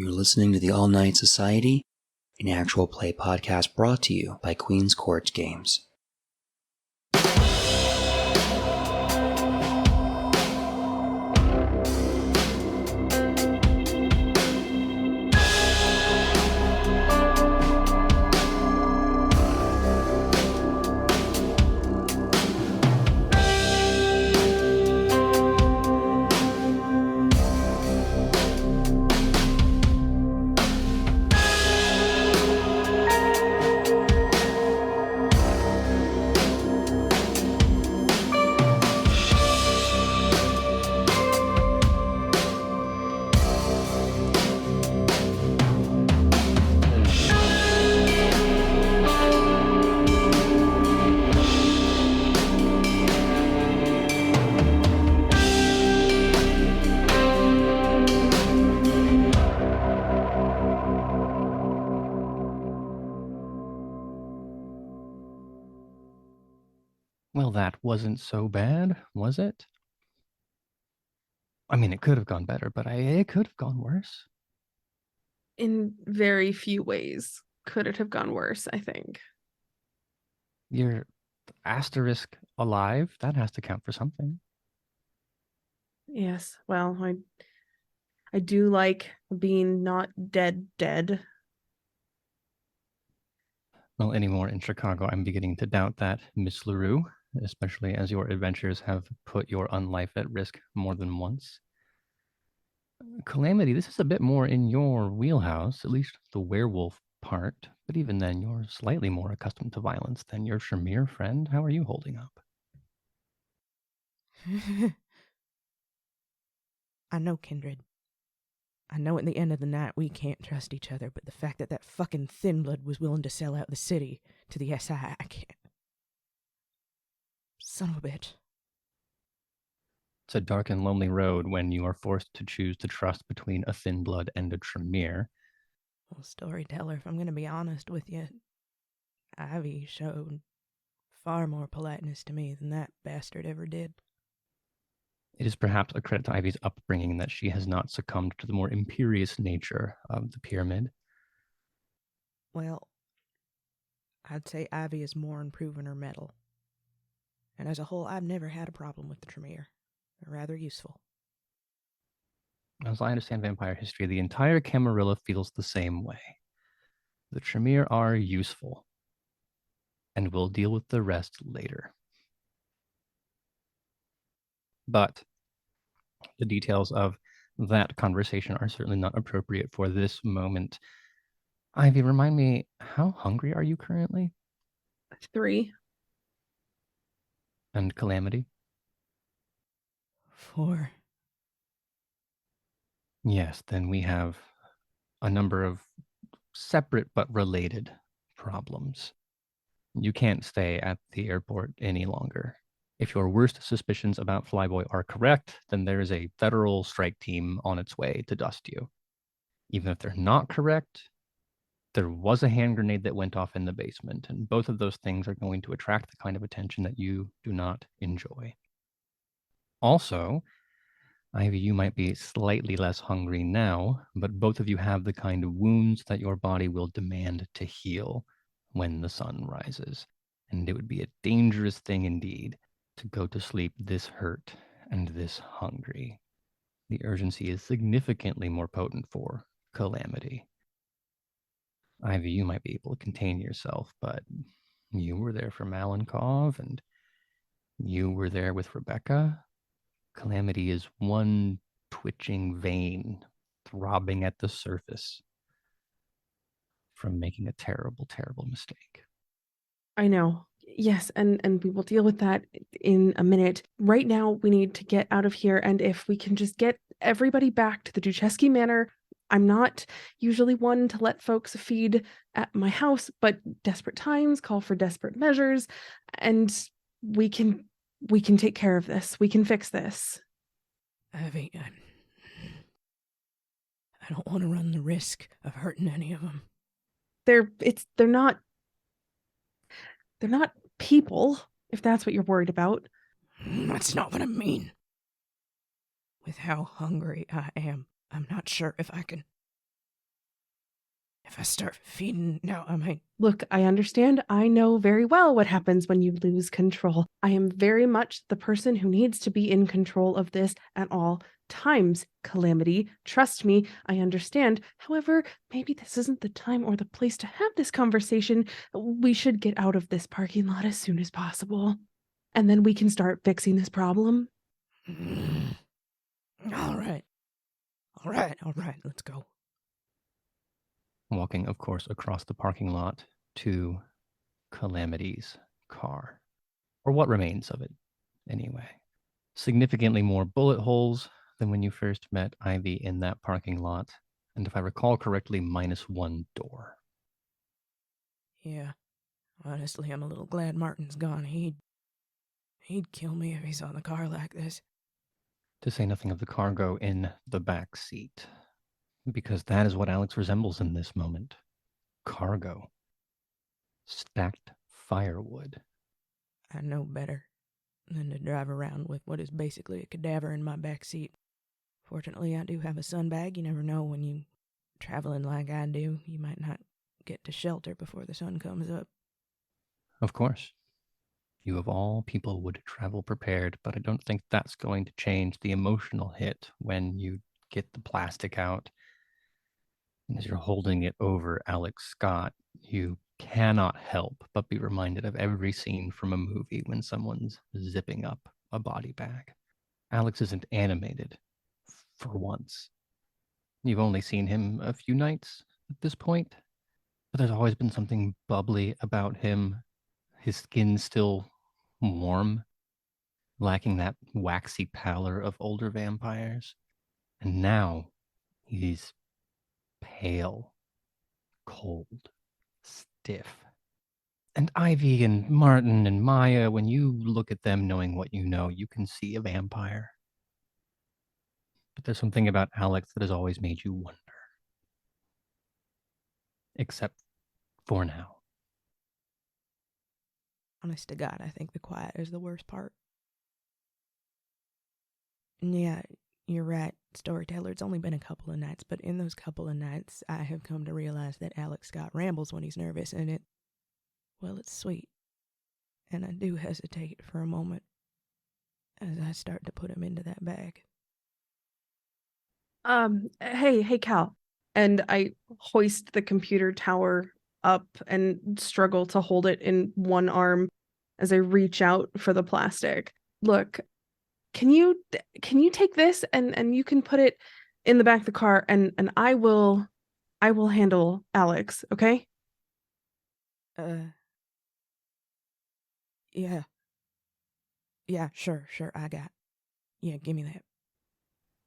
You're listening to the All Night Society, an actual play podcast brought to you by Queen's Court Games. Well, that wasn't so bad, was it? I mean, it could have gone better, but it could have gone worse. In very few ways could it have gone worse, I think. Your asterisk alive, that has to count for something. Yes, well, I do like being not dead. Well, anymore in Chicago, I'm beginning to doubt that, Miss LaRoux, especially as your adventures have put your unlife at risk more than once. Calamity, this is a bit more in your wheelhouse, at least the werewolf part, but even then, you're slightly more accustomed to violence than your Shamir friend. How are you holding up? I know, Kindred. I know at the end of the night we can't trust each other, but the fact that fucking Thin Blood was willing to sell out the city to the SI, I can't. Son of a bitch. It's a dark and lonely road when you are forced to choose to trust between a Thin Blood and a Tremere. Well, Storyteller, if I'm going to be honest with you, Ivy showed far more politeness to me than that bastard ever did. It is perhaps a credit to Ivy's upbringing that she has not succumbed to the more imperious nature of the pyramid. Well, I'd say Ivy is more improving her mettle. And as a whole, I've never had a problem with the Tremere. They're rather useful. As I understand vampire history, the entire Camarilla feels the same way. The Tremere are useful, and we'll deal with the rest later. But the details of that conversation are certainly not appropriate for this moment. Ivy, remind me, how hungry are you currently? 3. And Calamity? 4. Yes, then we have a number of separate but related problems. You can't stay at the airport any longer. If your worst suspicions about Flyboy are correct, then there is a federal strike team on its way to dust you. Even if they're not correct, there was a hand grenade that went off in the basement, and both of those things are going to attract the kind of attention that you do not enjoy. Also, Ivy, you might be slightly less hungry now, but both of you have the kind of wounds that your body will demand to heal when the sun rises. And it would be a dangerous thing indeed to go to sleep this hurt and this hungry. The urgency is significantly more potent for Calamity. Ivy, you might be able to contain yourself, but you were there for Malenkov, and you were there with Rebecca. Calamity is one twitching vein throbbing at the surface from making a terrible, terrible mistake. I know. Yes, and we will deal with that in a minute. Right now, we need to get out of here, and if we can just get everybody back to the Ducheski Manor. I'm not usually one to let folks feed at my house, but desperate times call for desperate measures, and we can take care of this. We can fix this. Ivy, I don't want to run the risk of hurting any of them. They're not people, if that's what you're worried about. That's not what I mean. With how hungry I am, I'm not sure if I can. If I start feeding now, I might... Look, I understand. I know very well what happens when you lose control. I am very much the person who needs to be in control of this at all times, Calamity. Trust me, I understand. However, maybe this isn't the time or the place to have this conversation. We should get out of this parking lot as soon as possible. And then we can start fixing this problem. All right, let's go. Walking, of course, across the parking lot to Calamity's car. Or what remains of it, anyway. Significantly more bullet holes than when you first met Ivy in that parking lot. And if I recall correctly, -1 door. Yeah, honestly, I'm a little glad Martin's gone. He'd kill me if he saw the car like this. To say nothing of the cargo in the back seat. Because that is what Alex resembles in this moment. Cargo. Stacked firewood. I know better than to drive around with what is basically a cadaver in my back seat. Fortunately, I do have a sunbag. You never know when you traveling like I do. You might not get to shelter before the sun comes up. Of course. You of all people would travel prepared, but I don't think that's going to change the emotional hit when you get the plastic out. And as you're holding it over Alex Scott, you cannot help but be reminded of every scene from a movie when someone's zipping up a body bag. Alex isn't animated, for once. You've only seen him a few nights at this point, but there's always been something bubbly about him. His skin's still warm, lacking that waxy pallor of older vampires. And now he's pale, cold, stiff. And Ivy and Martin and Maya, when you look at them knowing what you know, you can see a vampire. But there's something about Alex that has always made you wonder. Except for now. Honest to God, I think the quiet is the worst part. And yeah, you're right, Storyteller. It's only been a couple of nights, but in those couple of nights, I have come to realize that Alex Scott rambles when he's nervous, and it's sweet. And I do hesitate for a moment as I start to put him into that bag. Hey, Cal. And I hoist the computer tower up and struggle to hold it in one arm as I reach out for the plastic. Look, can you take this and you can put it in the back of the car and I will handle Alex, okay? Yeah. Yeah, sure, I got. Yeah, give me that.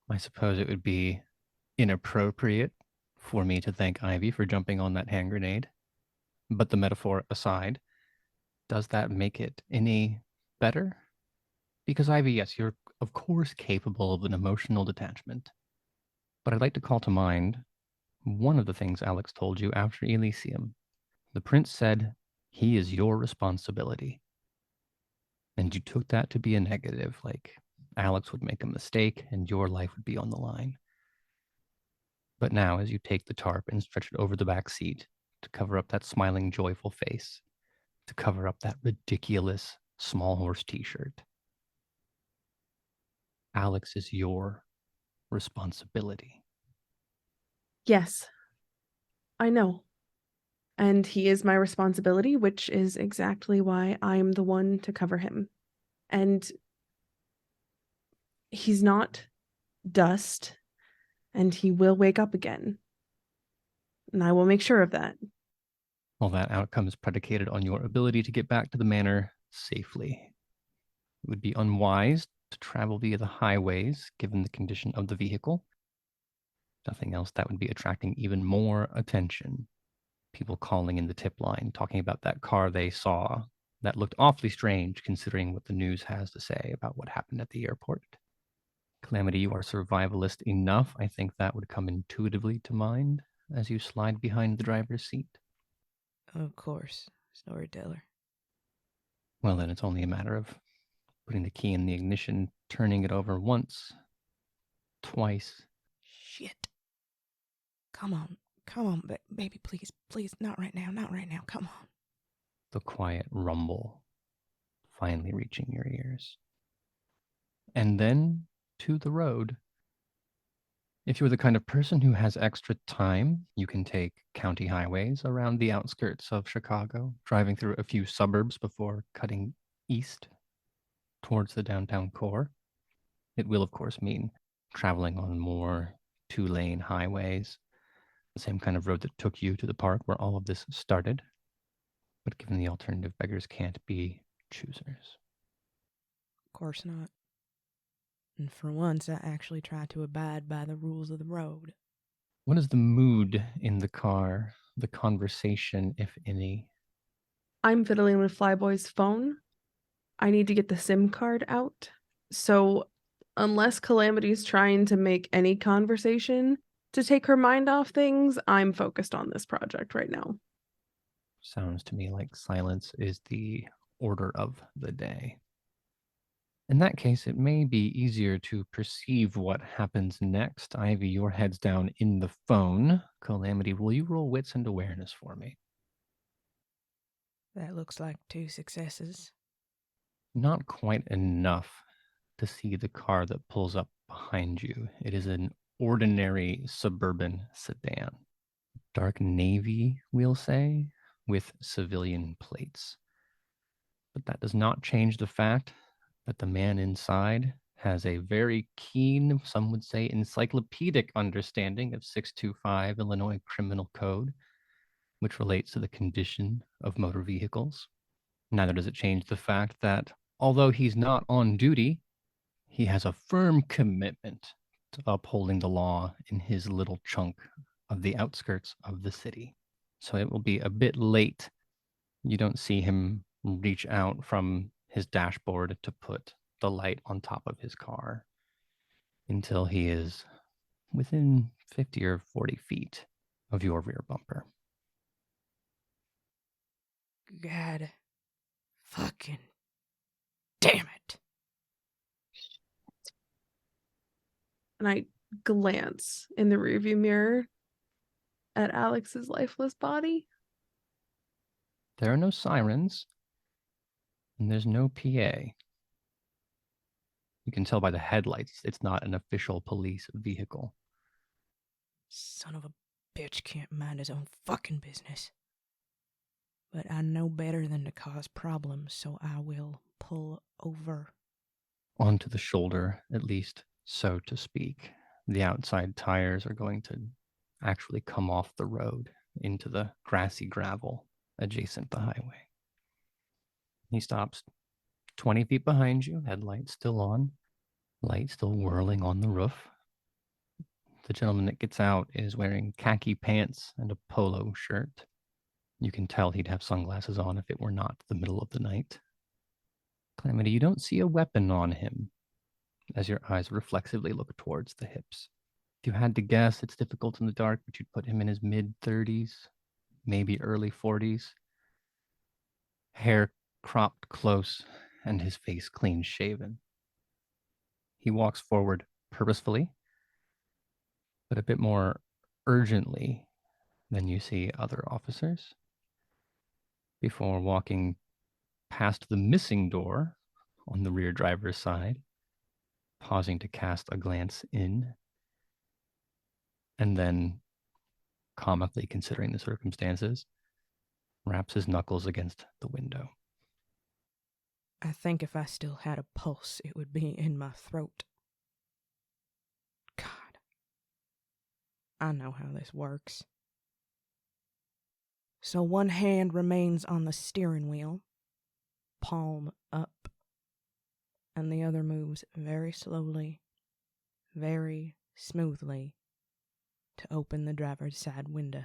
I suppose it would be inappropriate for me to thank Ivy for jumping on that hand grenade. But the metaphor aside, does that make it any better? Because Ivy, yes, you're of course capable of an emotional detachment. But I'd like to call to mind one of the things Alex told you after Elysium. The prince said, he is your responsibility. And you took that to be a negative, like Alex would make a mistake and your life would be on the line. But now, as you take the tarp and stretch it over the back seat to cover up that smiling, joyful face, to cover up that ridiculous small horse t-shirt, Alex is your responsibility. Yes. I know. And he is my responsibility, which is exactly why I'm the one to cover him. And he's not dust, and he will wake up again. And I will make sure of that. Well, that outcome is predicated on your ability to get back to the manor safely. It would be unwise to travel via the highways, given the condition of the vehicle. Nothing else, that would be attracting even more attention. People calling in the tip line, talking about that car they saw that looked awfully strange considering what the news has to say about what happened at the airport. Calamity, you are survivalist enough. I think that would come intuitively to mind as you slide behind the driver's seat. Of course, Storyteller. Well, then it's only a matter of putting the key in the ignition, turning it over once, twice. Shit. Come on, Come on, baby, please, please, not right now, come on. The quiet rumble finally reaching your ears. And then to the road. If you're the kind of person who has extra time, you can take county highways around the outskirts of Chicago, driving through a few suburbs before cutting east towards the downtown core. It will, of course, mean traveling on more two-lane highways, the same kind of road that took you to the park where all of this started. But given the alternative, beggars can't be choosers. Of course not. And for once, I actually try to abide by the rules of the road. What is the mood in the car, the conversation, if any? I'm fiddling with Flyboy's phone. I need to get the SIM card out. So unless Calamity's trying to make any conversation to take her mind off things, I'm focused on this project right now. Sounds to me like silence is the order of the day. In that case, it may be easier to perceive what happens next. Ivy, your head's down in the phone. Calamity, will you roll wits and awareness for me? That looks like 2 successes. Not quite enough to see the car that pulls up behind you. It is an ordinary suburban sedan. Dark navy, we'll say, with civilian plates. But that does not change the fact that the man inside has a very keen, some would say encyclopedic understanding of 625 Illinois Criminal Code, which relates to the condition of motor vehicles. Neither does it change the fact that although he's not on duty, he has a firm commitment to upholding the law in his little chunk of the outskirts of the city. So it will be a bit late. You don't see him reach out from his dashboard to put the light on top of his car until he is within 50 or 40 feet of your rear bumper. God fucking damn it. And I glance in the rearview mirror at Alex's lifeless body. There are no sirens, and there's no PA. You can tell by the headlights it's not an official police vehicle. Son of a bitch can't mind his own fucking business. But I know better than to cause problems, so I will pull over. Onto the shoulder, at least so to speak. The outside tires are going to actually come off the road into the grassy gravel adjacent the highway. He stops 20 feet behind you, headlights still on, light still whirling on the roof. The gentleman that gets out is wearing khaki pants and a polo shirt. You can tell he'd have sunglasses on if it were not the middle of the night. Calamity, you don't see a weapon on him as your eyes reflexively look towards the hips. If you had to guess, it's difficult in the dark, but you'd put him in his mid-30s, maybe early 40s. Hair cropped close and his face clean shaven. He walks forward purposefully, but a bit more urgently than you see other officers, before walking past the missing door on the rear driver's side, pausing to cast a glance in, and then, comically considering the circumstances, raps his knuckles against the window. I think if I still had a pulse, it would be in my throat. God. I know how this works. So one hand remains on the steering wheel, palm up, and the other moves very slowly, very smoothly, to open the driver's side window.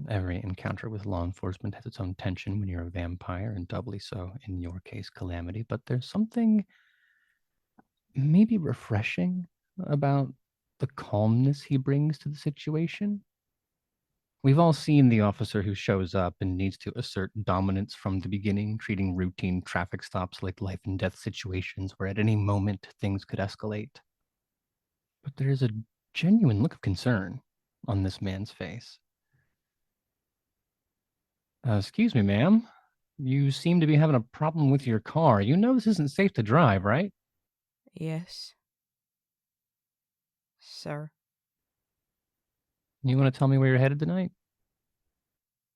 Every encounter with law enforcement has its own tension when you're a vampire, and doubly so in your case, Calamity. But there's something maybe refreshing about the calmness he brings to the situation. We've all seen the officer who shows up and needs to assert dominance from the beginning, treating routine traffic stops like life and death situations where at any moment things could escalate. But there is a genuine look of concern on this man's face. Excuse me, ma'am. You seem to be having a problem with your car. You know this isn't safe to drive, right? Yes, sir. You want to tell me where you're headed tonight?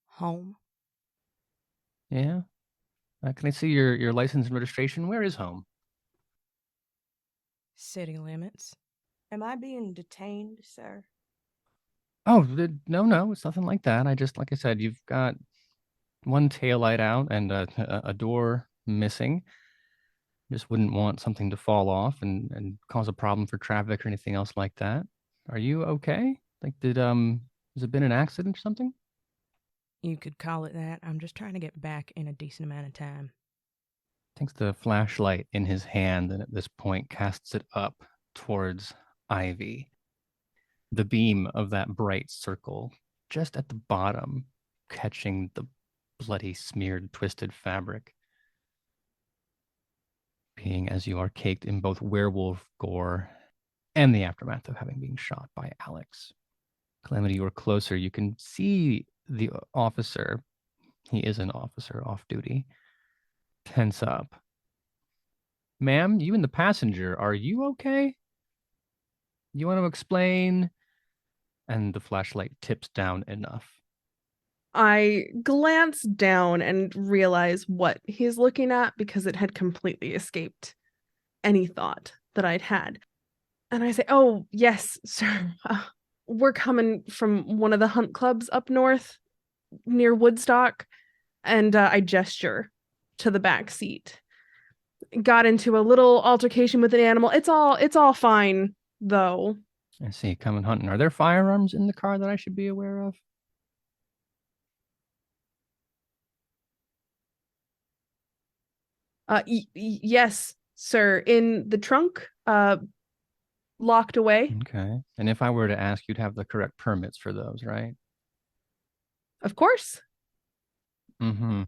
Home. Yeah? Can I see your license and registration? Where is home? City limits. Am I being detained, sir? Oh, no, it's nothing like that. Like I said, you've got one taillight out and a door missing. Just wouldn't want something to fall off and cause a problem for traffic or anything else like that. Are you okay? Like, has it been an accident or something? You could call it that. I'm just trying to get back in a decent amount of time. Takes the flashlight in his hand and at this point casts it up towards Ivy. The beam of that bright circle just at the bottom, catching the bloody, smeared, twisted fabric. Being as you are caked in both werewolf gore and the aftermath of having been shot by Alex. Calamity, you are closer. You can see the officer. He is an officer off duty. Tense up. Ma'am, you and the passenger, are you okay? You want to explain? And the flashlight tips down enough. I glance down and realize what he's looking at because it had completely escaped any thought that I'd had. And I say, "Oh, yes, sir. We're coming from one of the hunt clubs up north near Woodstock." And I gesture to the back seat. Got into a little altercation with an animal. It's all fine, though. I see, coming hunting. Are there firearms in the car that I should be aware of? Yes, sir. In the trunk, locked away. Okay. And if I were to ask, you'd have the correct permits for those, right? Of course. Mm-hmm.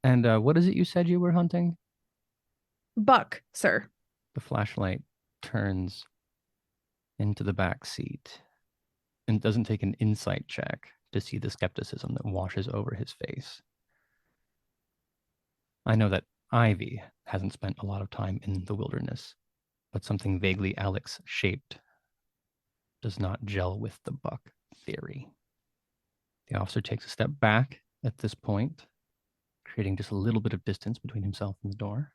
And what is it you said you were hunting? Buck, sir. The flashlight turns into the back seat and doesn't take an insight check to see the skepticism that washes over his face. I know that Ivy hasn't spent a lot of time in the wilderness, but something vaguely Alex-shaped does not gel with the Buck theory. The officer takes a step back at this point, creating just a little bit of distance between himself and the door.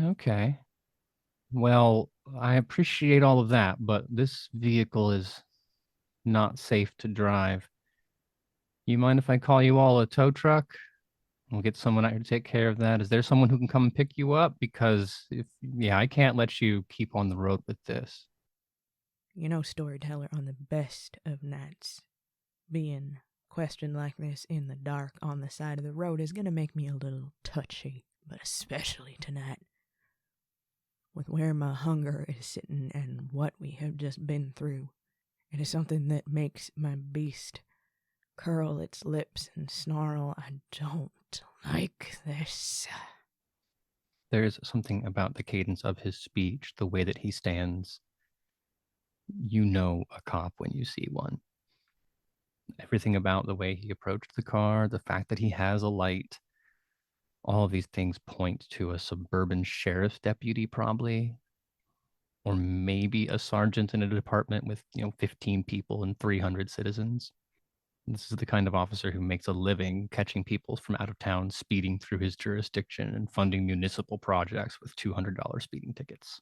Okay. Well, I appreciate all of that, but this vehicle is not safe to drive. You mind if I call you all a tow truck? We'll get someone out here to take care of that. Is there someone who can come and pick you up? Because I can't let you keep on the road with this. You know, Storyteller, on the best of nights, being questioned like this in the dark on the side of the road is going to make me a little touchy, but especially tonight. With where my hunger is sitting and what we have just been through, it is something that makes my beast curl its lips and snarl. I don't like this. There is something about the cadence of his speech, the way that he stands. You know a cop when you see one. Everything about the way he approached the car, the fact that he has a light, all of these things point to a suburban sheriff's deputy, probably, or maybe a sergeant in a department with 15 people and 300 citizens. This is the kind of officer who makes a living catching people from out of town speeding through his jurisdiction and funding municipal projects with $200 speeding tickets.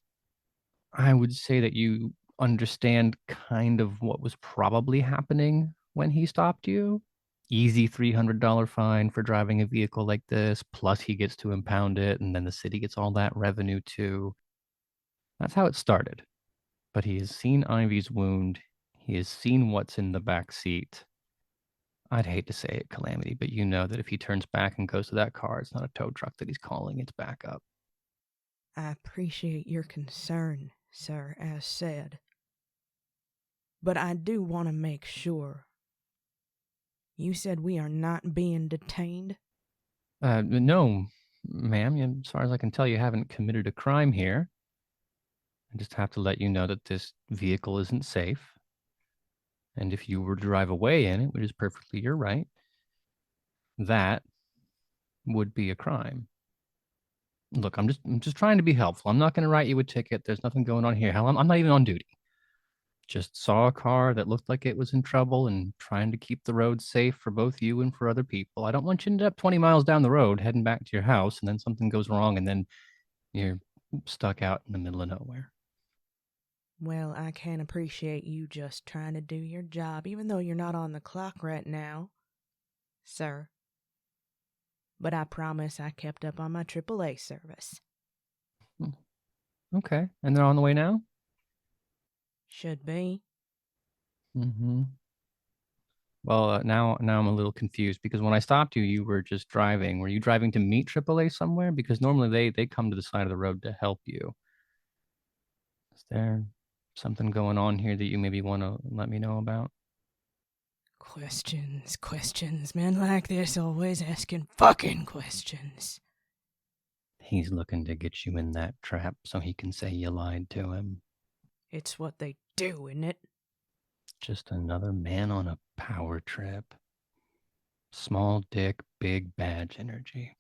I would say that you understand kind of what was probably happening when he stopped you. Easy $300 fine for driving a vehicle like this, plus he gets to impound it, and then the city gets all that revenue too. That's how it started. But he has seen Ivy's wound. He has seen what's in the back seat. I'd hate to say it, Calamity, but you know that if he turns back and goes to that car, it's not a tow truck that he's calling, it's backup. I appreciate your concern, sir, as said. But I do want to make sure. You said we are not being detained? No, ma'am. As far as I can tell, you haven't committed a crime here. I just have to let you know that this vehicle isn't safe. And if you were to drive away in it, which is perfectly your right, that would be a crime. Look, I'm just trying to be helpful. I'm not going to write you a ticket. There's nothing going on here. Hell, I'm not even on duty. Just saw a car that looked like it was in trouble and trying to keep the road safe for both you and for other people. I don't want you to end up 20 miles down the road heading back to your house and then something goes wrong and then you're stuck out in the middle of nowhere. Well, I can appreciate you just trying to do your job, even though you're not on the clock right now, sir. But I promise I kept up on my AAA service. Okay. And they're on the way now? Should be. Mm-hmm. Well, now I'm a little confused because when I stopped you, you were just driving. Were you driving to meet AAA somewhere? Because normally they come to the side of the road to help you. Is there something going on here that you maybe want to let me know about? Questions. Men like this always asking fucking questions. He's looking to get you in that trap so he can say you lied to him. It's what they do, isn't it? Just another man on a power trip. Small dick, big badge energy.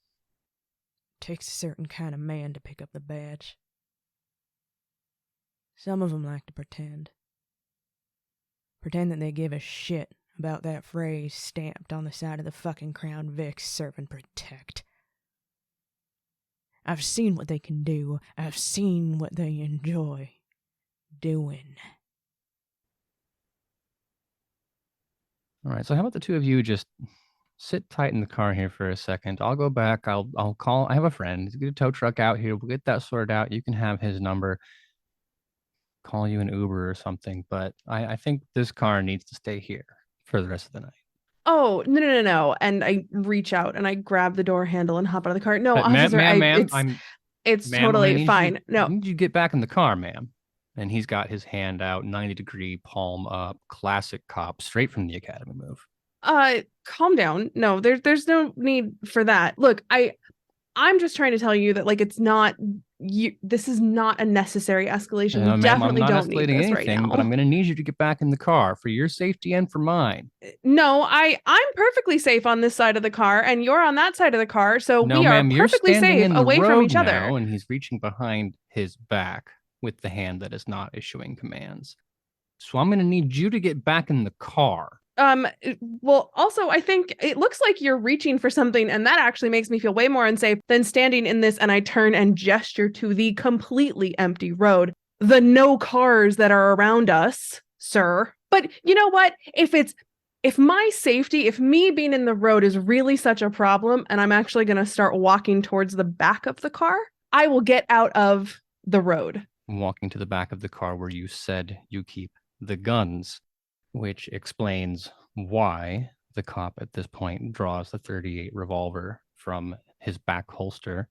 Takes a certain kind of man to pick up the badge. Some of them like to pretend. Pretend that they give a shit about that phrase stamped on the side of the fucking Crown Vic's serve and protect. I've seen what they can do. I've seen what they enjoy doing. All right, so how about the two of you just sit tight in the car here for a second. I'll go back. I'll call. I have a friend. He's get a tow truck out here. We'll get that sorted out. You can have his number. Call you an Uber or something. But I think this car needs to stay here for the rest of the night. Oh, no. And I reach out and I grab the door handle and hop out of the car. No, officer, it's ma'am, totally fine. I need you to get back in the car, ma'am. And he's got his hand out, 90-degree palm up, classic cop, straight from the academy move. Calm down. No, there's no need for that. Look, I'm just trying to tell you that, like, it's not you. This is not a necessary escalation. You definitely don't need this right now. But I'm going to need you to get back in the car for your safety and for mine. No, I'm perfectly safe on this side of the car, and you're on that side of the car, so no, we are ma'am, perfectly safe away from each other. And he's reaching behind his back with the hand that is not issuing commands. So I'm going to need you to get back in the car. Well, also, I think it looks like you're reaching for something, and that actually makes me feel way more unsafe than standing in this. And I turn and gesture to the completely empty road, the no cars that are around us, sir. But you know what? If my safety, if me being in the road is really such a problem, and I'm actually going to start walking towards the back of the car, I will get out of the road. Walking to the back of the car where you said you keep the guns, which explains why the cop at this point draws the .38 revolver from his back holster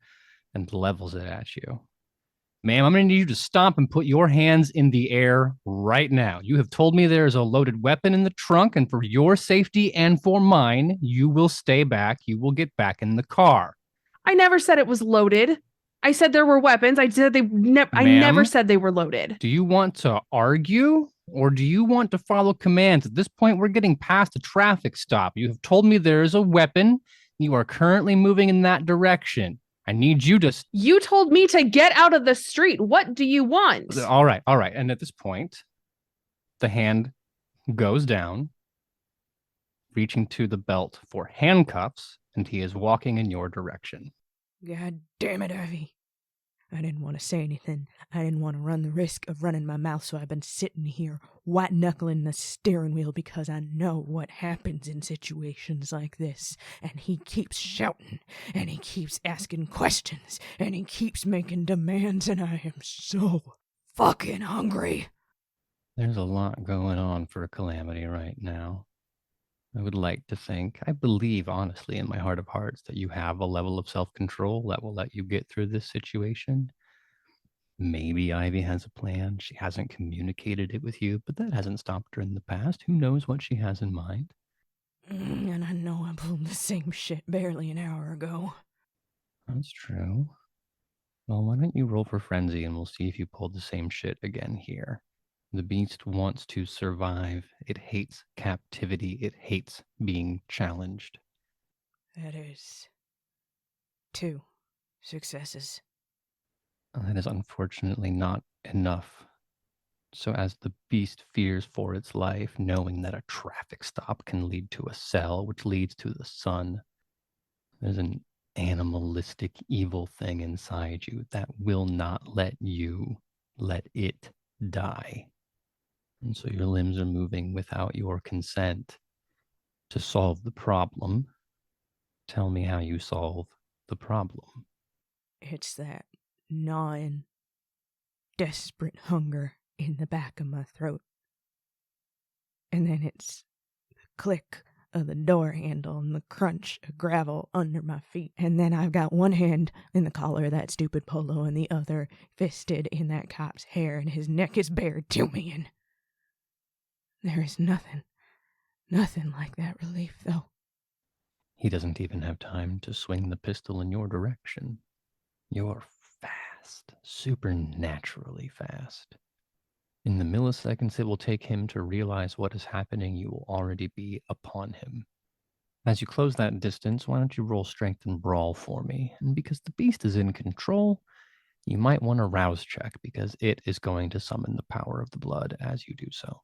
and levels it at you. Ma'am, I'm going to need you to stop and put your hands in the air right now. You have told me there is a loaded weapon in the trunk, and for your safety and for mine, you will stay back. You will get back in the car. I never said it was loaded. I said there were weapons. I said I never said they were loaded. Do you want to argue? Or do you want to follow commands? At this point, we're getting past a traffic stop. You have told me there is a weapon. You are currently moving in that direction. I need you to... You told me to get out of the street. What do you want? All right. And at this point, the hand goes down, reaching to the belt for handcuffs, and he is walking in your direction. God damn it, Ivy. I didn't want to say anything. I didn't want to run the risk of running my mouth, so I've been sitting here white-knuckling the steering wheel because I know what happens in situations like this. And he keeps shouting, and he keeps asking questions, and he keeps making demands, and I am so fucking hungry. There's a lot going on for Calamity right now. I would like to think, I believe honestly in my heart of hearts that you have a level of self-control that will let you get through this situation. Maybe Ivy has a plan. She hasn't communicated it with you, but that hasn't stopped her in the past. Who knows what she has in mind? And I know I pulled the same shit barely an hour ago. That's true. Well, why don't you roll for frenzy and we'll see if you pulled the same shit again here. The beast wants to survive. It hates captivity. It hates being challenged. That is 2 successes. That is unfortunately not enough. So as the beast fears for its life, knowing that a traffic stop can lead to a cell, which leads to the sun, there's an animalistic evil thing inside you that will not let you let it die. And so your limbs are moving without your consent to solve the problem. Tell me how you solve the problem. It's that gnawing, desperate hunger in the back of my throat. And then it's the click of the door handle and the crunch of gravel under my feet. And then I've got one hand in the collar of that stupid polo and the other fisted in that cop's hair, and his neck is bared to me. And there is nothing like that relief, though. He doesn't even have time to swing the pistol in your direction. You're fast, supernaturally fast. In the milliseconds it will take him to realize what is happening, you will already be upon him. As you close that distance, why don't you roll strength and brawl for me? And because the beast is in control, you might want to rouse check, because it is going to summon the power of the blood as you do so.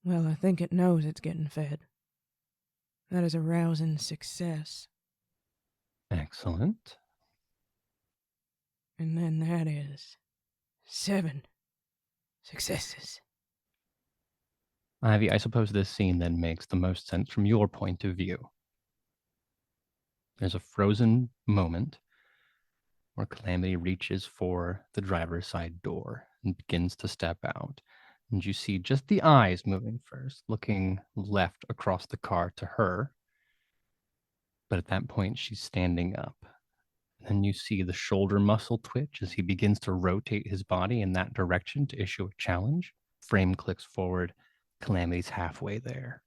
Well, I think it knows it's getting fed. That is a rousing success. Excellent. And then that is 7 successes. Ivy, I suppose this scene then makes the most sense from your point of view. There's a frozen moment where Calamity reaches for the driver's side door and begins to step out. And you see just the eyes moving first, looking left across the car to her. But at that point, she's standing up. Then you see the shoulder muscle twitch as he begins to rotate his body in that direction to issue a challenge. Frame clicks forward. Calamity's halfway there.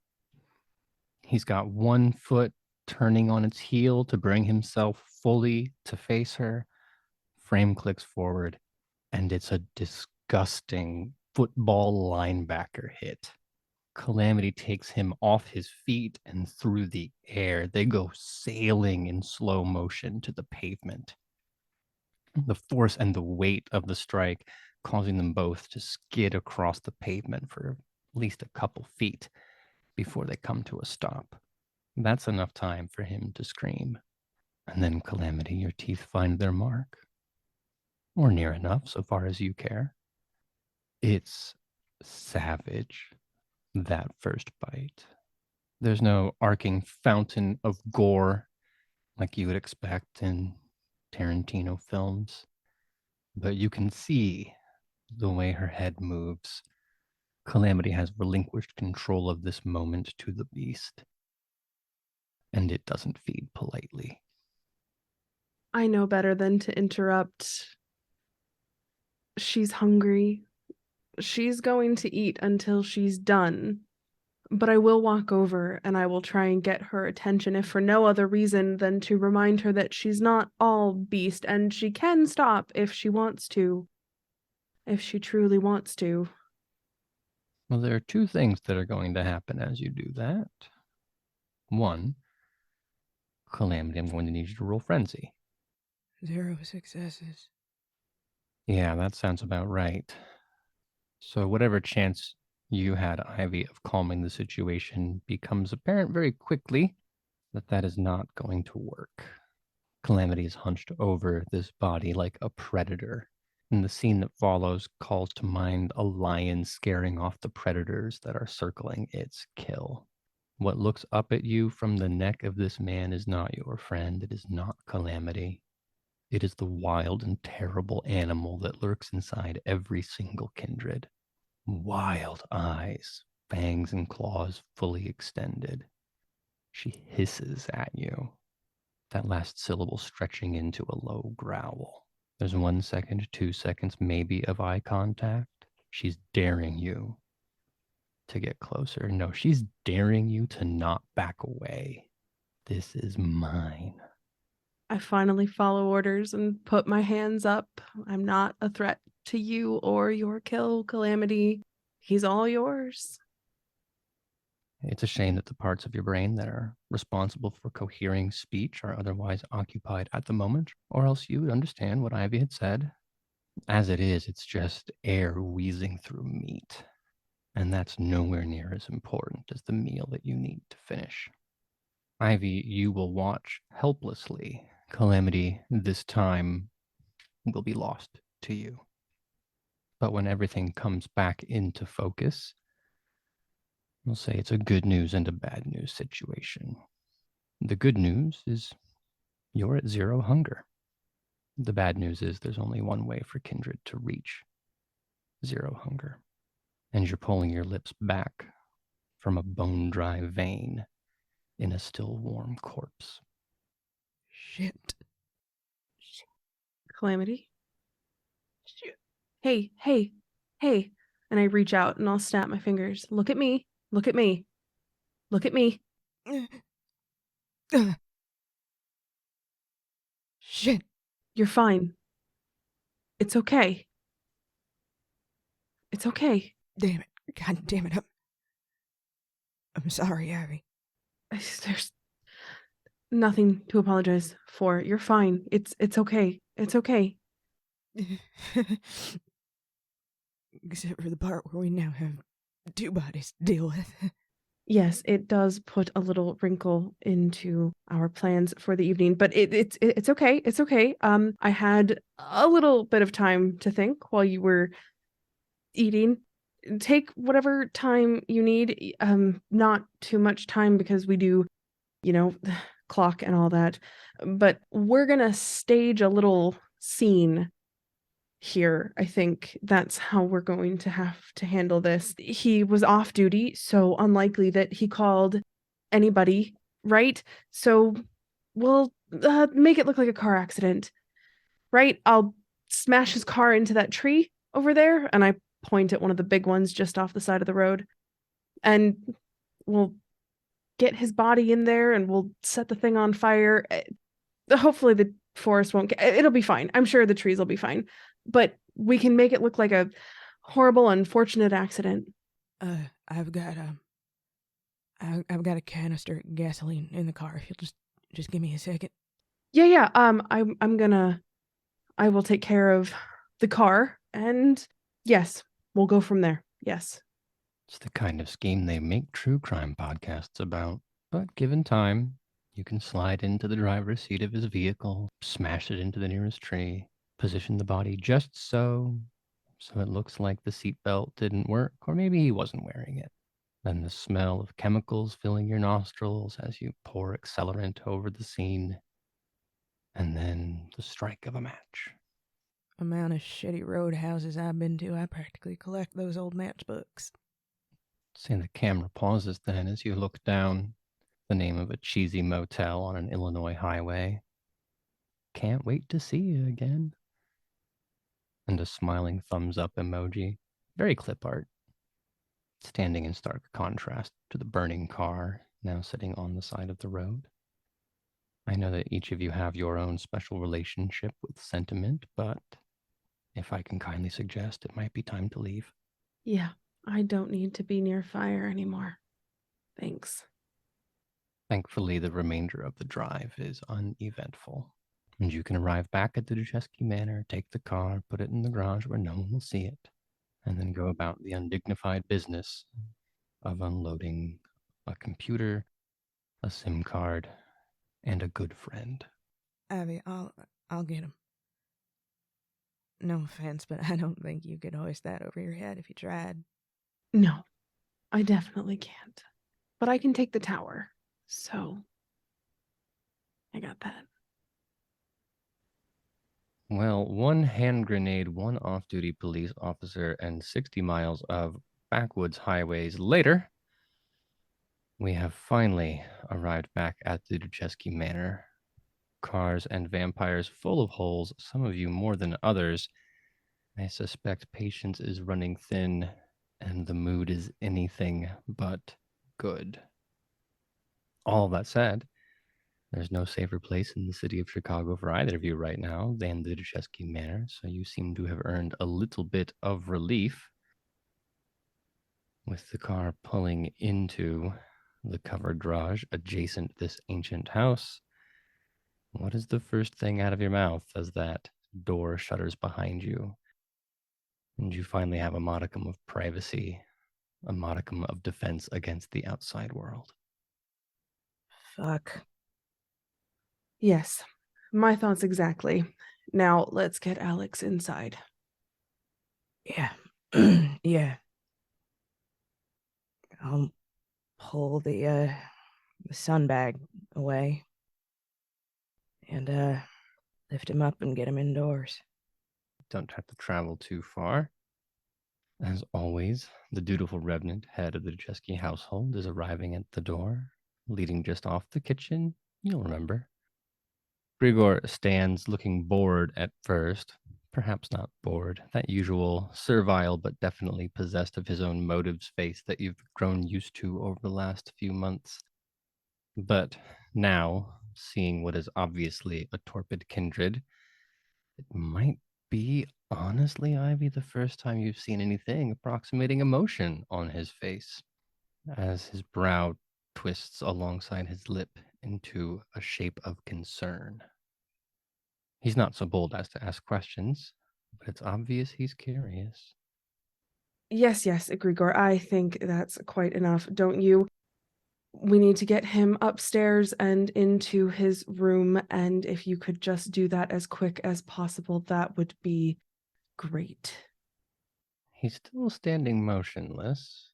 He's got one foot turning on its heel to bring himself fully to face her. Frame clicks forward, and it's a disgusting football linebacker hit. Calamity takes him off his feet and through the air. They go sailing in slow motion to the pavement. The force and the weight of the strike causing them both to skid across the pavement for at least a couple feet before they come to a stop. That's enough time for him to scream. And then, Calamity, your teeth find their mark. Or near enough, so far as you care. It's savage, that first bite. There's no arcing fountain of gore like you would expect in Tarantino films. But you can see the way her head moves. Calamity has relinquished control of this moment to the beast. And it doesn't feed politely. I know better than to interrupt. She's hungry. She's going to eat until she's done. But I will walk over and I will try and get her attention, if for no other reason than to remind her that she's not all beast and she can stop if she wants to. If she truly wants to. Well, there are 2 things that are going to happen as you do that. 1, Calamity, I'm going to need you to roll Frenzy. 0 successes. Yeah, that sounds about right. So whatever chance you had, Ivy, of calming the situation becomes apparent very quickly that is not going to work. Calamity is hunched over this body like a predator. And the scene that follows calls to mind a lion scaring off the predators that are circling its kill. What looks up at you from the neck of this man is not your friend. It is not Calamity. It is the wild and terrible animal that lurks inside every single kindred. Wild eyes, fangs and claws fully extended. She hisses at you, that last syllable stretching into a low growl. There's 1 second, 2 seconds maybe of eye contact. She's daring you to get closer. No, she's daring you to not back away. This is mine. I finally follow orders and put my hands up. I'm not a threat to you or your kill, Calamity. He's all yours. It's a shame that the parts of your brain that are responsible for cohering speech are otherwise occupied at the moment, or else you would understand what Ivy had said. As it is, it's just air wheezing through meat, and that's nowhere near as important as the meal that you need to finish. Ivy, you will watch helplessly. Calamity, this time, will be lost to you. But when everything comes back into focus, we'll say it's a good news and a bad news situation. The good news is you're at 0 hunger. The bad news is there's only one way for Kindred to reach 0 hunger. And you're pulling your lips back from a bone-dry vein in a still warm corpse. Shit. Calamity? Hey, hey, hey. And I reach out and I'll snap my fingers. Look at me. Look at me. Look at me. Shit. You're fine. It's okay. It's okay. Damn it. God damn it. I'm sorry, Ivy. There's nothing to apologize for. You're fine. It's okay. It's okay. Except for the part where we now have 2 bodies to deal with. Yes, it does put a little wrinkle into our plans for the evening, but it's okay. It's okay. I had a little bit of time to think while you were eating. Take whatever time you need. Not too much time because we do, clock and all that. But we're gonna stage a little scene here. I think that's how we're going to have to handle this. He was off duty, so unlikely that he called anybody, right? So we'll make it look like a car accident, right? I'll smash his car into that tree over there, and I point at one of the big ones just off the side of the road, and we'll get his body in there, and we'll set the thing on fire. Hopefully the forest won't it'll be fine. I'm sure the trees will be fine. But we can make it look like a horrible, unfortunate accident. I've got a canister of gasoline in the car. If you'll just give me a second. Yeah. I will take care of the car, and yes, we'll go from there. Yes. It's the kind of scheme they make true crime podcasts about. But given time, you can slide into the driver's seat of his vehicle, smash it into the nearest tree, position the body just so it looks like the seatbelt didn't work, or maybe he wasn't wearing it. Then the smell of chemicals filling your nostrils as you pour accelerant over the scene, and then the strike of a match. Amount of shitty roadhouses I've been to, I practically collect those old matchbooks. See, the camera pauses then as you look down, the name of a cheesy motel on an Illinois highway. Can't wait to see you again. And a smiling thumbs up emoji. Very clip art. Standing in stark contrast to the burning car now sitting on the side of the road. I know that each of you have your own special relationship with sentiment, but if I can kindly suggest, it might be time to leave. Yeah, I don't need to be near fire anymore. Thanks. Thankfully, the remainder of the drive is uneventful, and you can arrive back at the Ducheski Manor, take the car, put it in the garage where no one will see it, and then go about the undignified business of unloading a computer, a SIM card, and a good friend. Abby, I'll get him. No offense, but I don't think you could hoist that over your head if you tried. No, I definitely can't. But I can take the tower. So I got that. Well, 1 hand grenade, 1 off-duty police officer, and 60 miles of backwoods highways later, we have finally arrived back at the Ducheski Manor. Cars and vampires full of holes, some of you more than others. I suspect patience is running thin, and the mood is anything but good. All that said, There's no safer place in the city of Chicago for either of you right now than the Ducheski Manor, so you seem to have earned a little bit of relief with the car pulling into the covered garage adjacent to this ancient house. What is the first thing out of your mouth as that door shutters behind you and you finally have a modicum of privacy, a modicum of defense against the outside world? Fuck. Yes, my thoughts exactly. Now let's get Alex inside. Yeah. Yeah. I'll pull the sun bag away and lift him up and get him indoors. Don't have to travel too far. As always, the dutiful revenant head of the Ducheski household is arriving at the door, leading just off the kitchen. You'll remember. Grigor stands looking bored at first, perhaps not bored, that usual servile but definitely possessed of his own motives face that you've grown used to over the last few months. But now, seeing what is obviously a torpid kindred, it might be, honestly, Ivy, the first time you've seen anything approximating emotion on his face, as his brow twists alongside his lip into a shape of concern. He's not so bold as to ask questions, but it's obvious he's curious. Yes, Grigor, I think that's quite enough, don't you? We need to get him upstairs and into his room, and if you could just do that as quick as possible, that would be great. He's still standing motionless,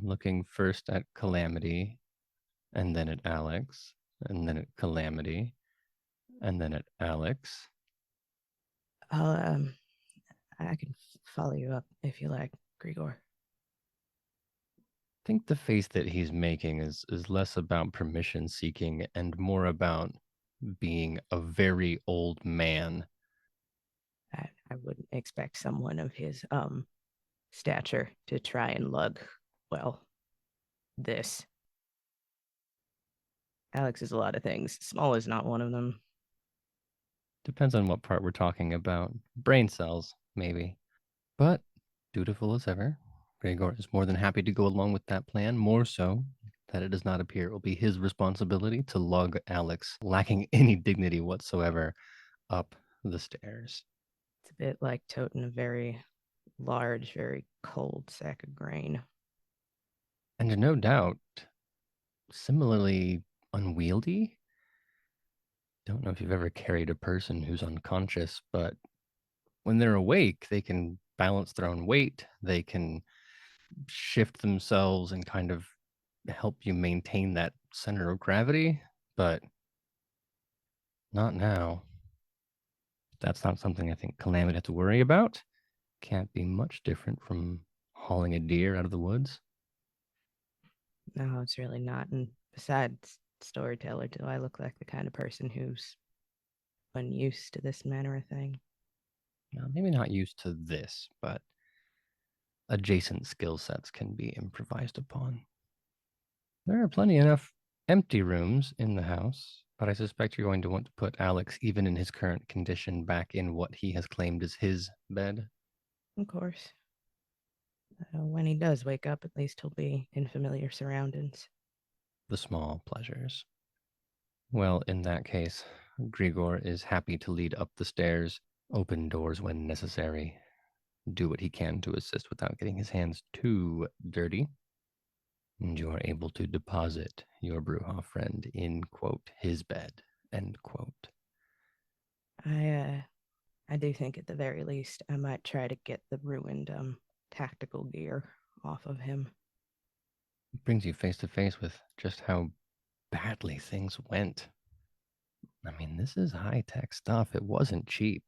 looking first at Calamity, and then at Alex, and then at Calamity, and then at Alex. I can follow you up if you like, Grigor. I think the face that he's making is less about permission seeking and more about being a very old man. I wouldn't expect someone of his stature to try and lug, well, this. Alex is a lot of things. Small is not one of them. Depends on what part we're talking about. Brain cells, maybe. But dutiful as ever, Gregor is more than happy to go along with that plan, more so that it does not appear it will be his responsibility to lug Alex, lacking any dignity whatsoever, up the stairs. It's a bit like toting a very large, very cold sack of grain. And no doubt, similarly unwieldy. Don't know if you've ever carried a person who's unconscious, but when they're awake, they can balance their own weight. They can shift themselves and kind of help you maintain that center of gravity, but not now. That's not something I think Calamity had to worry about. Can't be much different from hauling a deer out of the woods. No, it's really not. And besides, Storyteller, do I look like the kind of person who's unused to this manner of thing? Well, maybe not used to this, but adjacent skill sets can be improvised upon. There are plenty enough empty rooms in the house, but I suspect you're going to want to put Alex, even in his current condition, back in what he has claimed is his bed. Of course. When he does wake up, at least he'll be in familiar surroundings. The small pleasures. Well, in that case, Grigor is happy to lead up the stairs, open doors when necessary, do what he can to assist without getting his hands too dirty. And you are able to deposit your Brujah friend in, quote, his bed, end quote. I do think at the very least I might try to get the ruined tactical gear off of him. It brings you face to face with just how badly things went. I mean, this is high-tech stuff. It wasn't cheap.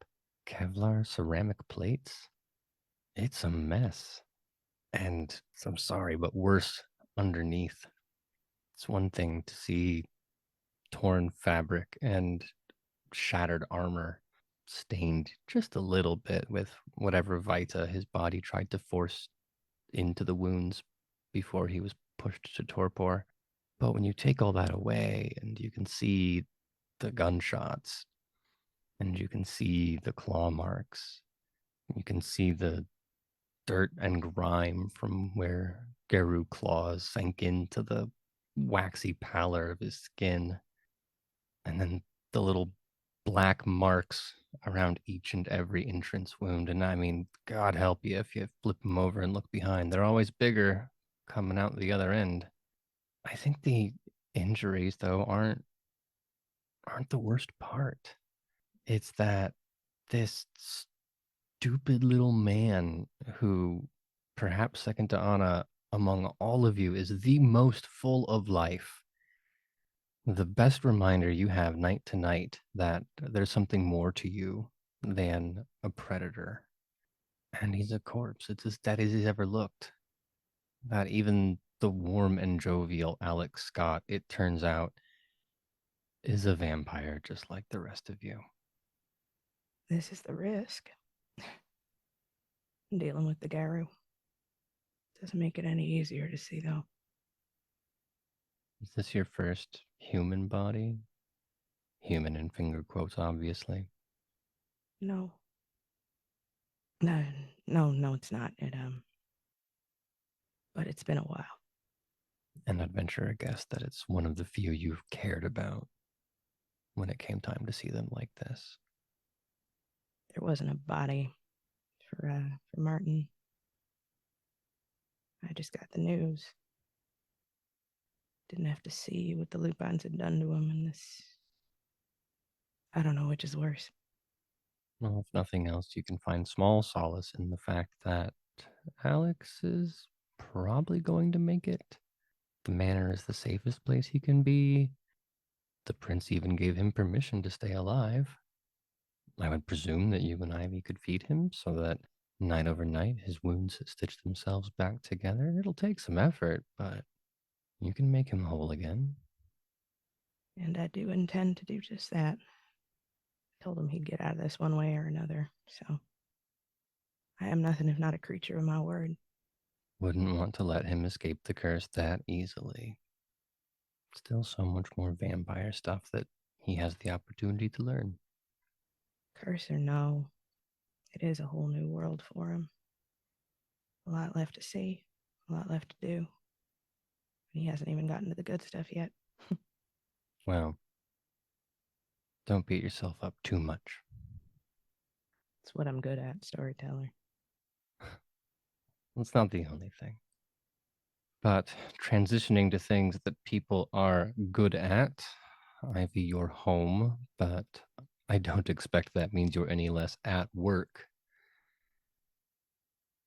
Kevlar ceramic plates. It's a mess. And I'm sorry, but worse underneath. It's one thing to see torn fabric and shattered armor stained just a little bit with whatever vita his body tried to force into the wounds before he was pushed to torpor. But when you take all that away and you can see the gunshots and you can see the claw marks, you can see the dirt and grime from where Garou claws sank into the waxy pallor of his skin, and then the little black marks around each and every entrance wound. And I mean, God help you if you flip them over and look behind. They're always bigger coming out the other end. I think the injuries, though, aren't the worst part. It's that this stupid little man who, perhaps second to Anna among all of you, is the most full of life. The best reminder you have night to night that there's something more to you than a predator. And he's a corpse. It's as dead as he's ever looked. That even the warm and jovial Alex Scott, it turns out, is a vampire just like the rest of you. This is the risk. Dealing with the Garou. Doesn't make it any easier to see, though. Is this your first human body? Human in finger quotes, obviously. No. No, it's not. But it's been a while. And I'd venture a guess that it's one of the few you've cared about when it came time to see them like this. There wasn't a body for Martin. I just got the news. Didn't have to see what the Lupins had done to him, and this... I don't know which is worse. Well, if nothing else, you can find small solace in the fact that Alex is probably going to make it. The manor is the safest place he can be. The prince even gave him permission to stay alive. I would presume that you and Ivy could feed him so that night over night his wounds stitch themselves back together. It'll take some effort, but you can make him whole again. And I do intend to do just that. Told him he'd get out of this one way or another, so I am nothing if not a creature of my word. Wouldn't want to let him escape the curse that easily. Still so much more vampire stuff that he has the opportunity to learn. Curse or no, it is a whole new world for him. A lot left to see, a lot left to do. He hasn't even gotten to the good stuff yet. Well, don't beat yourself up too much. It's what I'm good at, storyteller. It's not the only thing. But transitioning to things that people are good at, Ivy, you're home, but I don't expect that means you're any less at work.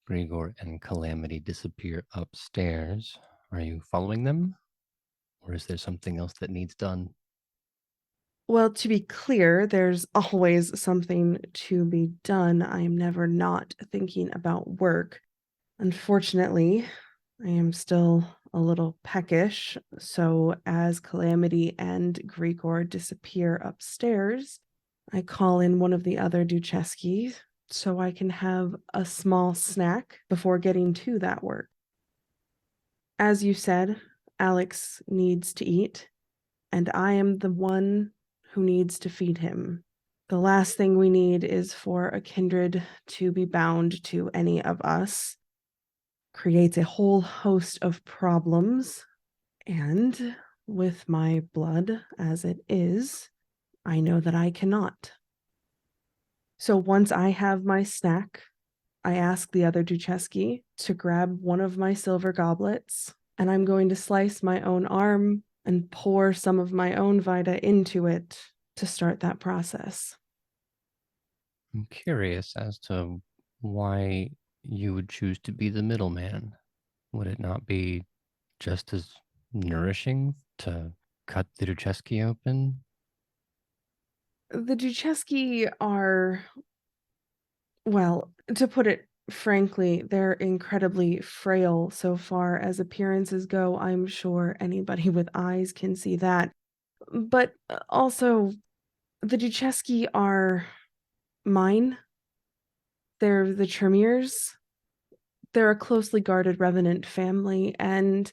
Grigor and Calamity disappear upstairs. Are you following them? Or is there something else that needs done? Well, to be clear, there's always something to be done. I am never not thinking about work. Unfortunately, I am still a little peckish, so as Calamity and Grigor disappear upstairs, I call in one of the other Ducheski so I can have a small snack before getting to that work. As you said, Alex needs to eat, and I am the one who needs to feed him. The last thing we need is for a kindred to be bound to any of us. Creates a whole host of problems, and with my blood as it is, I know that I cannot. So once I have my snack, I ask the other Ducheski to grab one of my silver goblets, and I'm going to slice my own arm and pour some of my own Vita into it to start that process. I'm curious as to why you would choose to be the middleman. Would it not be just as nourishing to cut the Ducheski open? The Ducheski are, well, to put it frankly, they're incredibly frail so far as appearances go. I'm sure anybody with eyes can see that. But also, the Ducheski are mine. They're the Tremors. They're a closely guarded revenant family, and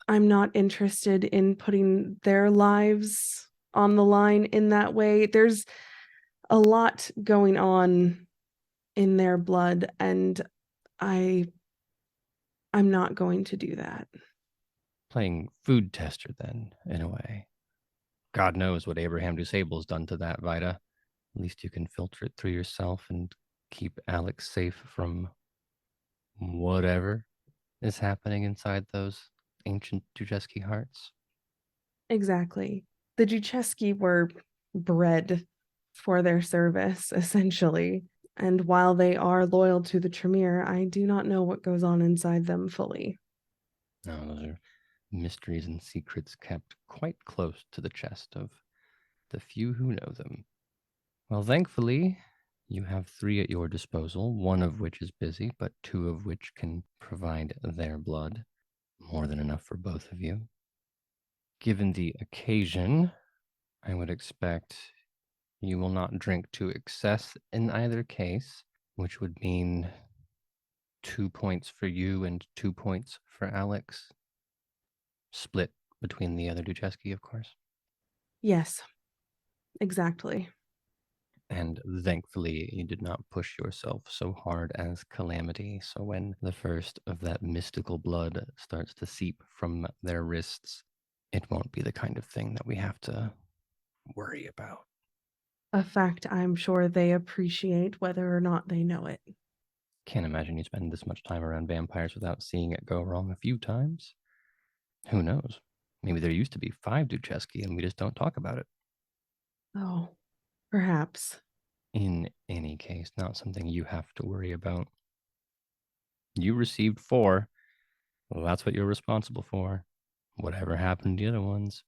I'm not interested in putting their lives on the line in that way. There's a lot going on in their blood, and I'm not going to do that. Playing food tester, then, in a way. God knows what Abraham Dusable's done to that, Vida. At least you can filter it through yourself and keep Alex safe from whatever is happening inside those ancient Ducheski hearts. Exactly. The Ducheski were bred for their service, essentially. And while they are loyal to the Tremere, I do not know what goes on inside them fully. No, those are mysteries and secrets kept quite close to the chest of the few who know them. Well, thankfully, you have 3 at your disposal, 1 of which is busy, but 2 of which can provide their blood. More than enough for both of you. Given the occasion, I would expect you will not drink to excess in either case, which would mean 2 points for you and 2 points for Alex. Split between the other Ducheski, of course. Yes, exactly. And thankfully, you did not push yourself so hard as Calamity. So when the first of that mystical blood starts to seep from their wrists, it won't be the kind of thing that we have to worry about. A fact I'm sure they appreciate whether or not they know it. Can't imagine you spend this much time around vampires without seeing it go wrong a few times. Who knows? Maybe there used to be 5 Ducheski and we just don't talk about it. Oh, perhaps. In any case, not something you have to worry about. You received 4. Well, that's what you're responsible for. Whatever happened to the other ones,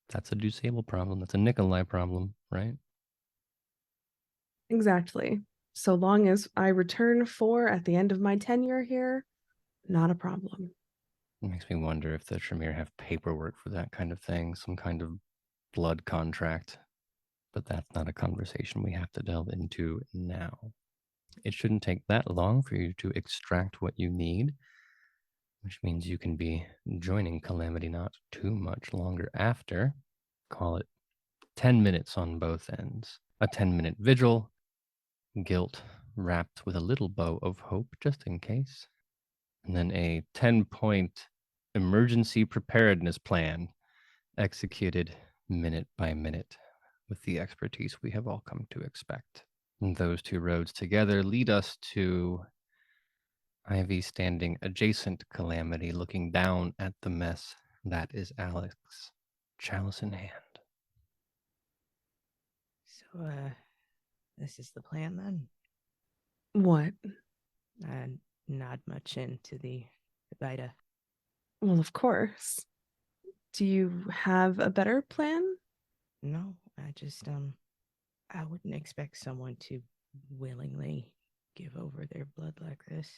that's a Dusable problem. That's a Nikolai problem, right? Exactly. So long as I return 4 at the end of my tenure here, not a problem. It makes me wonder if the Tremere have paperwork for that kind of thing, some kind of blood contract. But that's not a conversation we have to delve into now. It shouldn't take that long for you to extract what you need, which means you can be joining Calamity not too much longer after. Call it 10 minutes on both ends. A 10-minute vigil, guilt wrapped with a little bow of hope just in case. And then a 10-point emergency preparedness plan executed minute by minute with the expertise we have all come to expect. And those 2 roads together lead us to Ivy standing adjacent Calamity, looking down at the mess that is Alex, chalice in hand. So, this is the plan then? What? Not much into the Vida. Well, of course. Do you have a better plan? No, I just, I wouldn't expect someone to willingly give over their blood like this.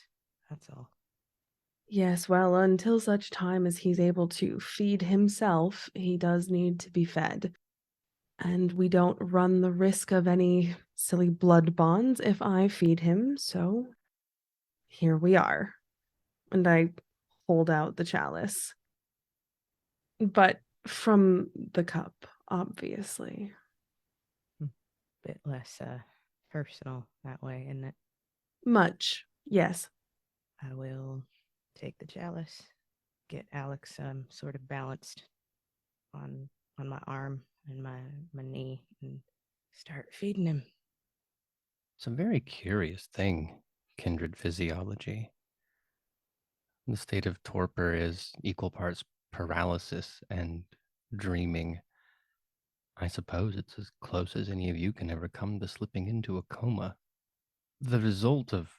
That's all. Yes, well, until such time as he's able to feed himself, he does need to be fed. And we don't run the risk of any silly blood bonds if I feed him, so here we are. And I hold out the chalice. But from the cup, obviously. Bit less, personal that way, isn't it? Much, yes. I will take the chalice, get Alex sort of balanced on my arm and my knee, and start feeding him. It's a very curious thing, kindred physiology. The state of torpor is equal parts paralysis and dreaming. I suppose it's as close as any of you can ever come to slipping into a coma. The result of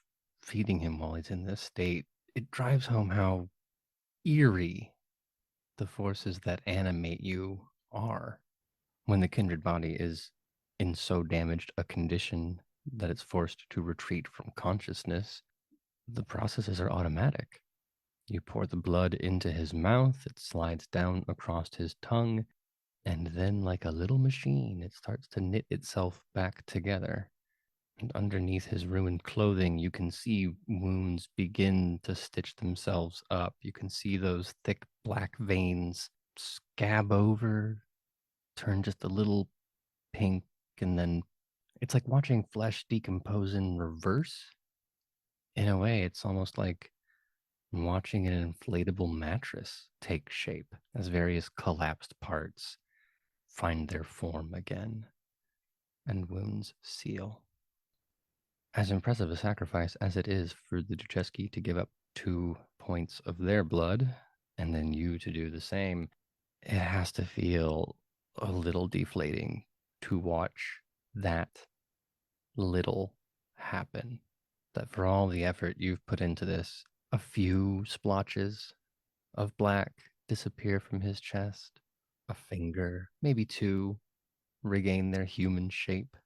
feeding him while he's in this state, it drives home how eerie the forces that animate you are. When the kindred body is in so damaged a condition that it's forced to retreat from consciousness, the processes are automatic. You pour the blood into his mouth, it slides down across his tongue, and then, like a little machine, it starts to knit itself back together. And underneath his ruined clothing, you can see wounds begin to stitch themselves up. You can see those thick black veins scab over, turn just a little pink, and then it's like watching flesh decompose in reverse. In a way, it's almost like watching an inflatable mattress take shape as various collapsed parts find their form again and wounds seal. As impressive a sacrifice as it is for the Ducheski to give up 2 points of their blood and then you to do the same, it has to feel a little deflating to watch that little happen. That for all the effort you've put into this, a few splotches of black disappear from his chest, a finger, maybe 2, regain their human shape,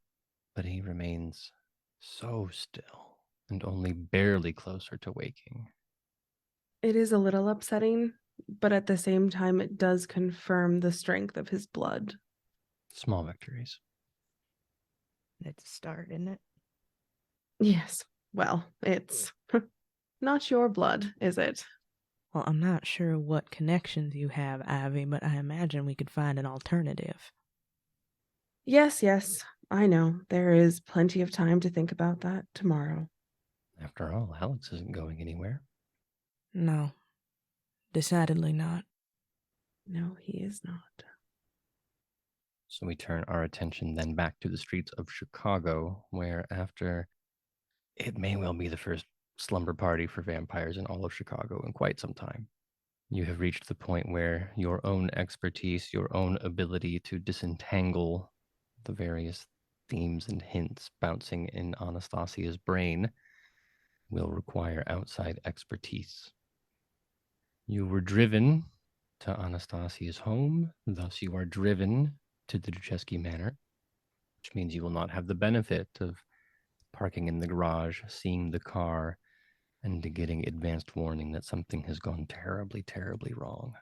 but he remains so still and only barely closer to waking. It is a little upsetting, but at the same time, it does confirm the strength of his blood. Small victories. It's a start, isn't it? Yes. Well, it's not your blood, is it? Well, I'm not sure what connections you have, Ivy, but I imagine we could find an alternative. Yes, I know. There is plenty of time to think about that tomorrow. After all, Alex isn't going anywhere. No, decidedly not. No, he is not. So we turn our attention then back to the streets of Chicago, where after it may well be the first slumber party for vampires in all of Chicago in quite some time, you have reached the point where your own expertise, your own ability to disentangle the various themes and hints bouncing in Anastasia's brain will require outside expertise. You were driven to Anastasia's home, thus you are driven to the Ducheski Manor, which means you will not have the benefit of parking in the garage, seeing the car, and getting advanced warning that something has gone terribly, terribly wrong.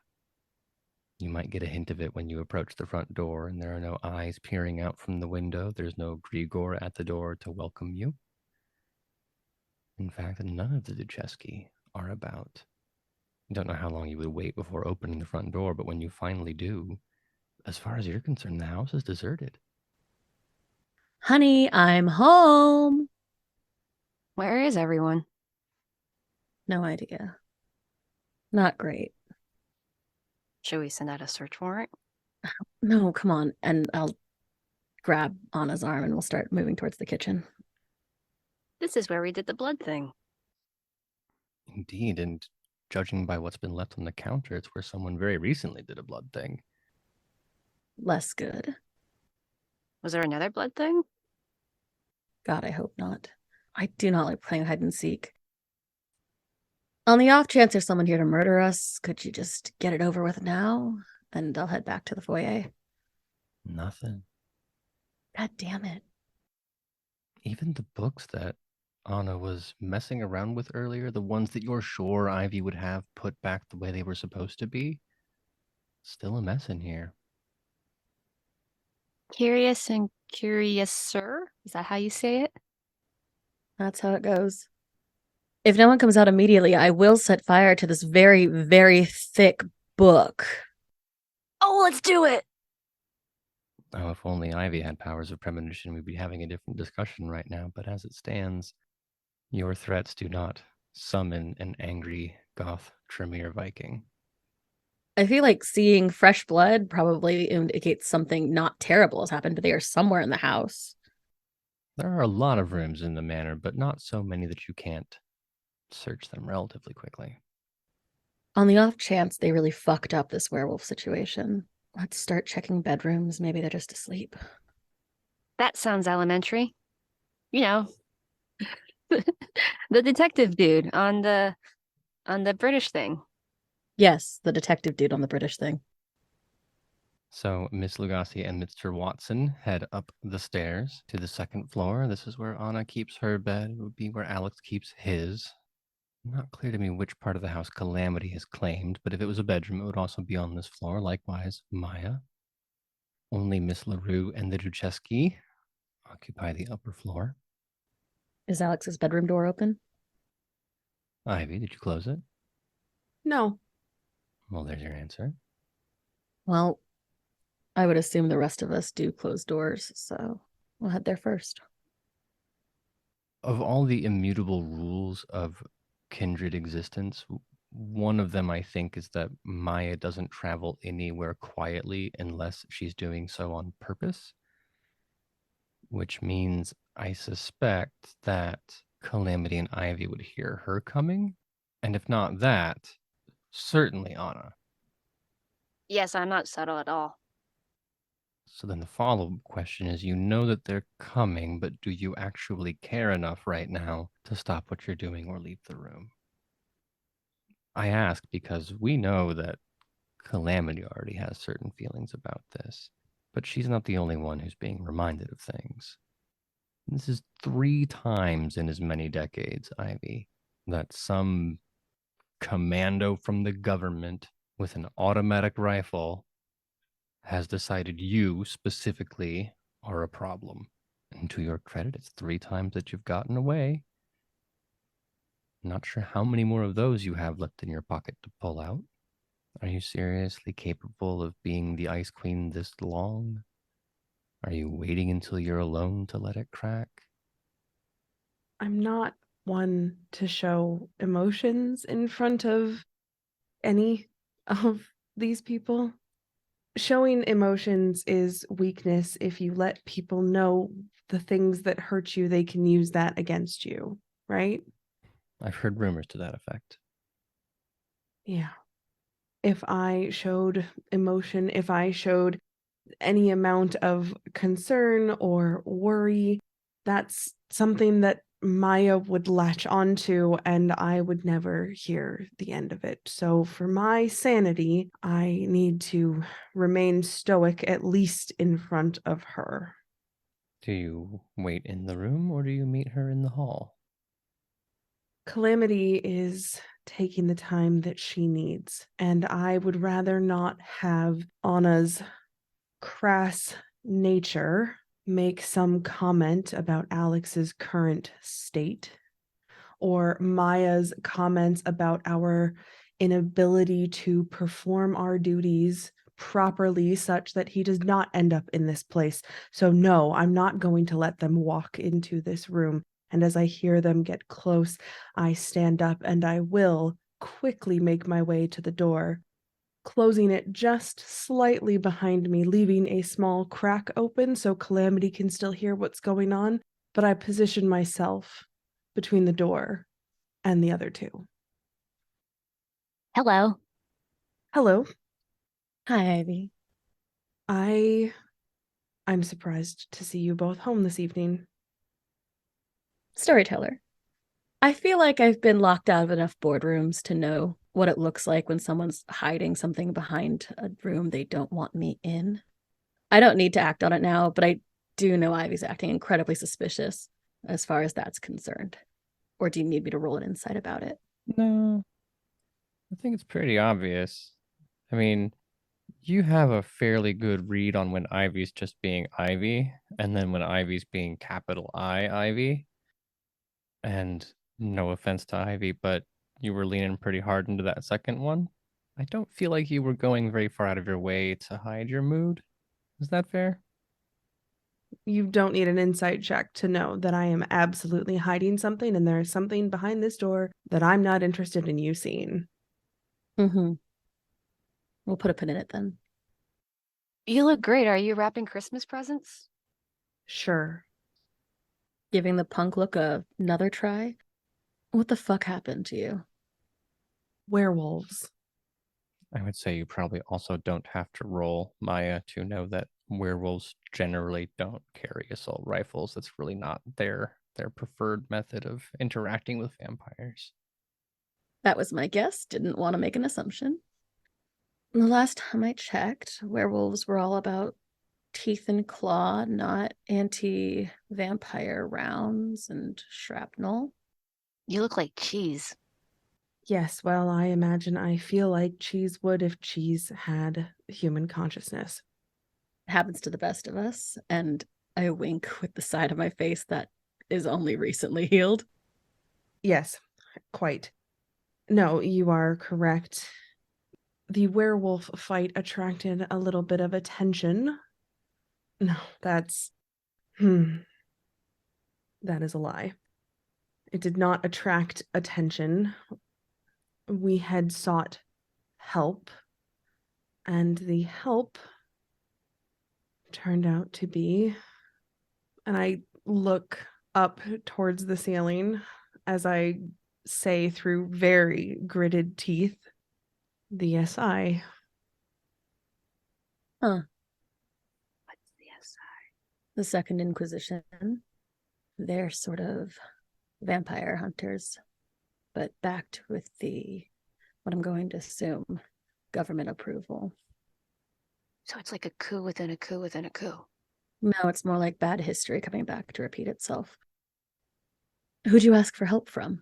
You might get a hint of it when you approach the front door and there are no eyes peering out from the window. There's no Grigor at the door to welcome you. In fact, none of the Ducheski are about. You don't know how long you would wait before opening the front door, but when you finally do, as far as you're concerned, the house is deserted. Honey, I'm home. Where is everyone? No idea. Not great. Should we send out a search warrant? No, come on. And I'll grab Anna's arm and we'll start moving towards the kitchen. This is where we did the blood thing. Indeed, and judging by what's been left on the counter, it's where someone very recently did a blood thing. Less good. Was there another blood thing? God, I hope not. I do not like playing hide and seek. On the off chance there's someone here to murder us, could you just get it over with now? And I'll head back to the foyer. Nothing. God damn it. Even the books that Anna was messing around with earlier, the ones that you're sure Ivy would have put back the way they were supposed to be, still a mess in here. Curious and curiouser? Is that how you say it? That's how it goes. If no one comes out immediately, I will set fire to this very, very thick book. Oh, let's do it! Oh, if only Ivy had powers of premonition, we'd be having a different discussion right now. But as it stands, your threats do not summon an angry goth Tremere Viking. I feel like seeing fresh blood probably indicates something not terrible has happened, but they are somewhere in the house. There are a lot of rooms in the manor, but not so many that you can't search them relatively quickly. On the off chance they really fucked up this werewolf situation, let's start checking bedrooms. Maybe they're just asleep. That sounds elementary. You know, the detective dude on the British thing. Yes, the detective dude on the British thing. So Miss Lugasi and Mr. Watson head up the stairs to the second floor. This is where Anna keeps her bed. It would be where Alex keeps his. Not clear to me which part of the house Calamity has claimed, but if it was a bedroom, it would also be on this floor. Likewise, Maya. Only Miss LaRoux and the Ducheski occupy the upper floor. Is Alex's bedroom door open? Ivy, did you close it? No. Well, there's your answer. Well, I would assume the rest of us do close doors, so we'll head there first. Of all the immutable rules of kindred existence, one of them I think is that Maya doesn't travel anywhere quietly unless she's doing so on purpose, which means I suspect that Calamity and Ivy would hear her coming, and if not that, certainly Anna. Yes, I'm not subtle at all. So then the follow-up question is, you know that they're coming, but do you actually care enough right now to stop what you're doing or leave the room? I ask because we know that Calamity already has certain feelings about this, but she's not the only one who's being reminded of things. This is 3 times in as many decades, Ivy, that some commando from the government with an automatic rifle has decided you specifically are a problem. And to your credit, it's 3 times that you've gotten away. Not sure how many more of those you have left in your pocket to pull out. Are you seriously capable of being the Ice Queen this long? Are you waiting until you're alone to let it crack? I'm not one to show emotions in front of any of these people. Showing emotions is weakness. If you let people know the things that hurt you, they can use that against you, right? I've heard rumors to that effect. Yeah. If I showed emotion, if I showed any amount of concern or worry, that's something that Maya would latch onto, and I would never hear the end of it. So for my sanity, I need to remain stoic, at least in front of her. Do you wait in the room or do you meet her in the hall? Calamity is taking the time that she needs, and I would rather not have Anna's crass nature make some comment about Alex's current state, or Maya's comments about our inability to perform our duties properly such that he does not end up in this place. So no, I'm not going to let them walk into this room. And as I hear them get close, I stand up and I will quickly make my way to the door, closing it just slightly behind me, leaving a small crack open so Calamity can still hear what's going on, but I position myself between the door and the other two. Hello. Hello. Hi, Ivy. I'm surprised to see you both home this evening. Storyteller. I feel like I've been locked out of enough boardrooms to know what it looks like when someone's hiding something behind a room they don't want me in. I don't need to act on it now, but I do know Ivy's acting incredibly suspicious as far as that's concerned. Or do you need me to roll an insight about it? No, I think it's pretty obvious. I mean, you have a fairly good read on when Ivy's just being Ivy, and then when Ivy's being capital I Ivy. And no offense to Ivy, but you were leaning pretty hard into that second one. I don't feel like you were going very far out of your way to hide your mood. Is that fair? You don't need an insight check to know that I am absolutely hiding something, and there is something behind this door that I'm not interested in you seeing. Mm-hmm. We'll put a pin in it then. You look great. Are you wrapping Christmas presents? Sure. Giving the punk look another try? What the fuck happened to you? Werewolves. I would say you probably also don't have to roll Maya to know that werewolves generally don't carry assault rifles. That's really not their preferred method of interacting with vampires. That was my guess. Didn't want to make an assumption. The last time I checked, werewolves were all about teeth and claw, not anti-vampire rounds and shrapnel. You look like cheese. Yes, well, I imagine I feel like cheese would if cheese had human consciousness. It happens to the best of us, and I wink with the side of my face that is only recently healed. Yes, quite. No, you are correct. the werewolf fight attracted a little bit of attention. No, that is a lie. It did not attract attention. We had sought help, and the help turned out to be, and I look up towards the ceiling as I say through very gritted teeth, the SI. Huh. What's the SI? The Second Inquisition. They're sort of vampire hunters, but backed with what I'm going to assume, government approval. So it's like a coup within a coup within a coup. No, it's more like bad history coming back to repeat itself. Who'd you ask for help from?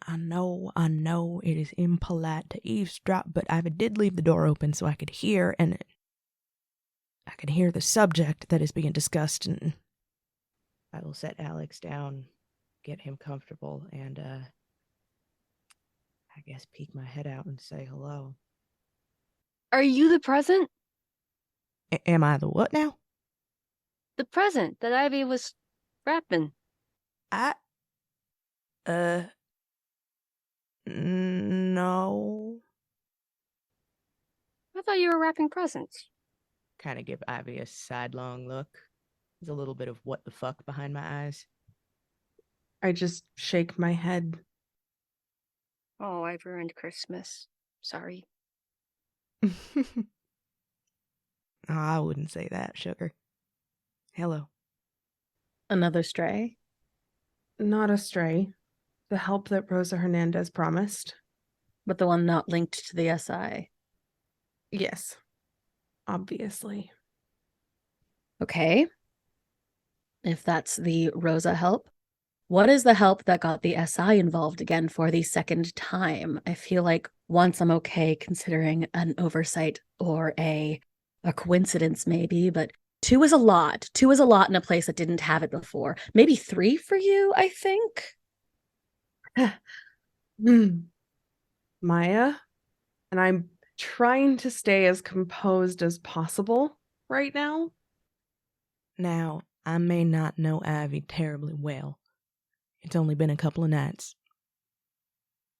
I know it is impolite to eavesdrop, but I did leave the door open so I could hear, and I could hear the subject that is being discussed, and I will set Alex down, get him comfortable, and, I guess peek my head out and say hello. Are you the present? Am I the what now? The present that Ivy was wrapping. No. I thought you were wrapping presents. Kind of give Ivy a sidelong look. There's a little bit of what the fuck behind my eyes. I just shake my head. Oh, I've ruined Christmas. Sorry. I wouldn't say that, sugar. Hello. Another stray? Not a stray. The help that Rosa Hernandez promised. But the one not linked to the SI. Yes. Obviously. Okay. If that's the Rosa help, what is the help that got the SI involved again for the second time? I feel like once I'm okay considering an oversight or a coincidence maybe, but 2 is a lot. 2 is a lot in a place that didn't have it before. Maybe 3 for you, I think. Maya, and I'm trying to stay as composed as possible right now. Now, I may not know Ivy terribly well. It's only been a couple of nights.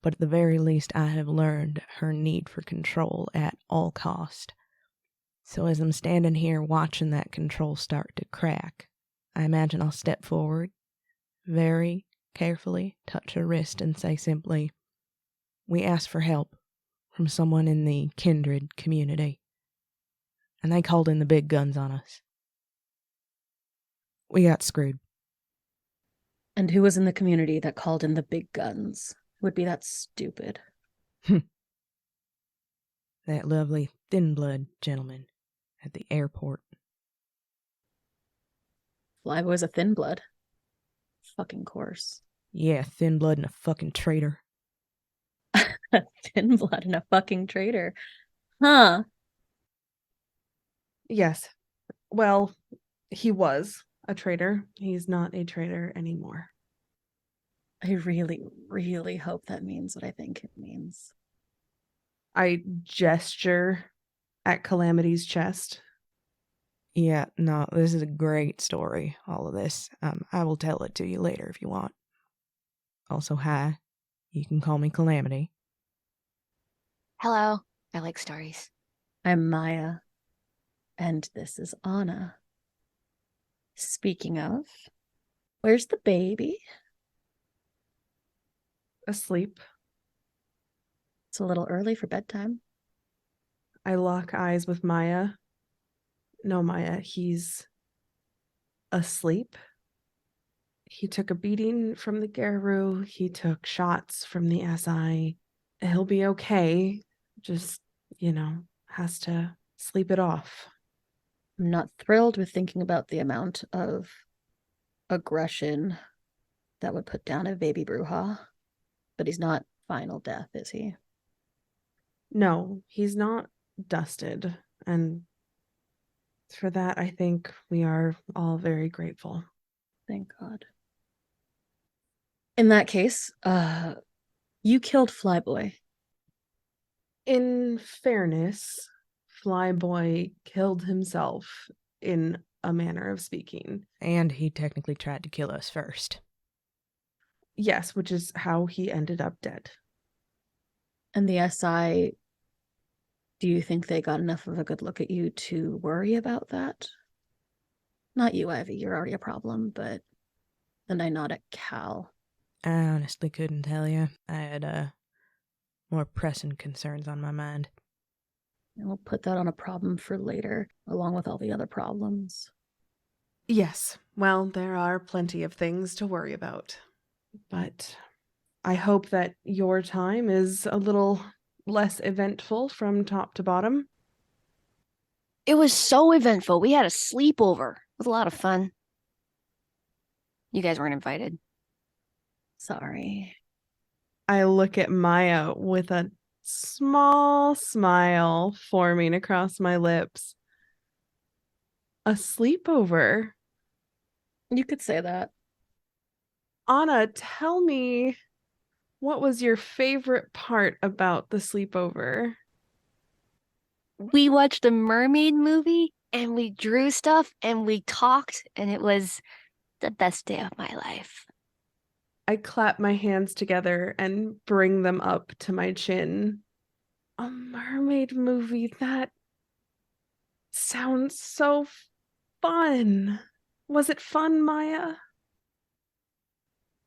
But at the very least, I have learned her need for control at all cost. So as I'm standing here watching that control start to crack, I imagine I'll step forward, very carefully touch her wrist and say simply, "We asked for help from someone in the kindred community, and they called in the big guns on us. We got screwed." And who was in the community that called in the big guns? Would be that stupid. That lovely thin-blood gentleman at the airport. Flyboy was a thin blood. Fucking course. Yeah, thin blood and a fucking traitor. Thin blood and a fucking traitor. Huh. Yes. Well, he was a traitor. He's not a traitor anymore. I really, really hope that means what I think it means. I gesture at Calamity's chest. Yeah, no, this is a great story, all of this. I will tell it to you later if you want. Also, hi. You can call me Calamity. Hello. I like stories. I'm Maya. And this is Anna. Speaking of, where's the baby? Asleep. It's a little early for bedtime. I lock eyes with Maya. No, Maya, he's asleep. He took a beating from the LaRoux. He took shots from the SI. He'll be okay. Just, has to sleep it off. I'm not thrilled with thinking about the amount of aggression that would put down a baby Bruja. But he's not final death, is he? No, he's not dusted. And for that, I think we are all very grateful. Thank God. In that case, you killed Flyboy. In fairness, Flyboy killed himself, in a manner of speaking. And he technically tried to kill us first. Yes, which is how he ended up dead. And the SI, do you think they got enough of a good look at you to worry about that? Not you, Ivy, you're already a problem, but then I nod at Cal. I honestly couldn't tell you. I had more pressing concerns on my mind. And we'll put that on a problem for later, along with all the other problems. Yes, well, there are plenty of things to worry about. But I hope that your time is a little less eventful from top to bottom. It was so eventful. We had a sleepover. It was a lot of fun. You guys weren't invited. Sorry. I look at Maya with a small smile forming across my lips. A sleepover? You could say that. Anna, tell me, what was your favorite part about the sleepover? We watched the mermaid movie and we drew stuff and we talked, and it was the best day of my life. I clap my hands together and bring them up to my chin. A mermaid movie? That sounds so fun. Was it fun, Maya?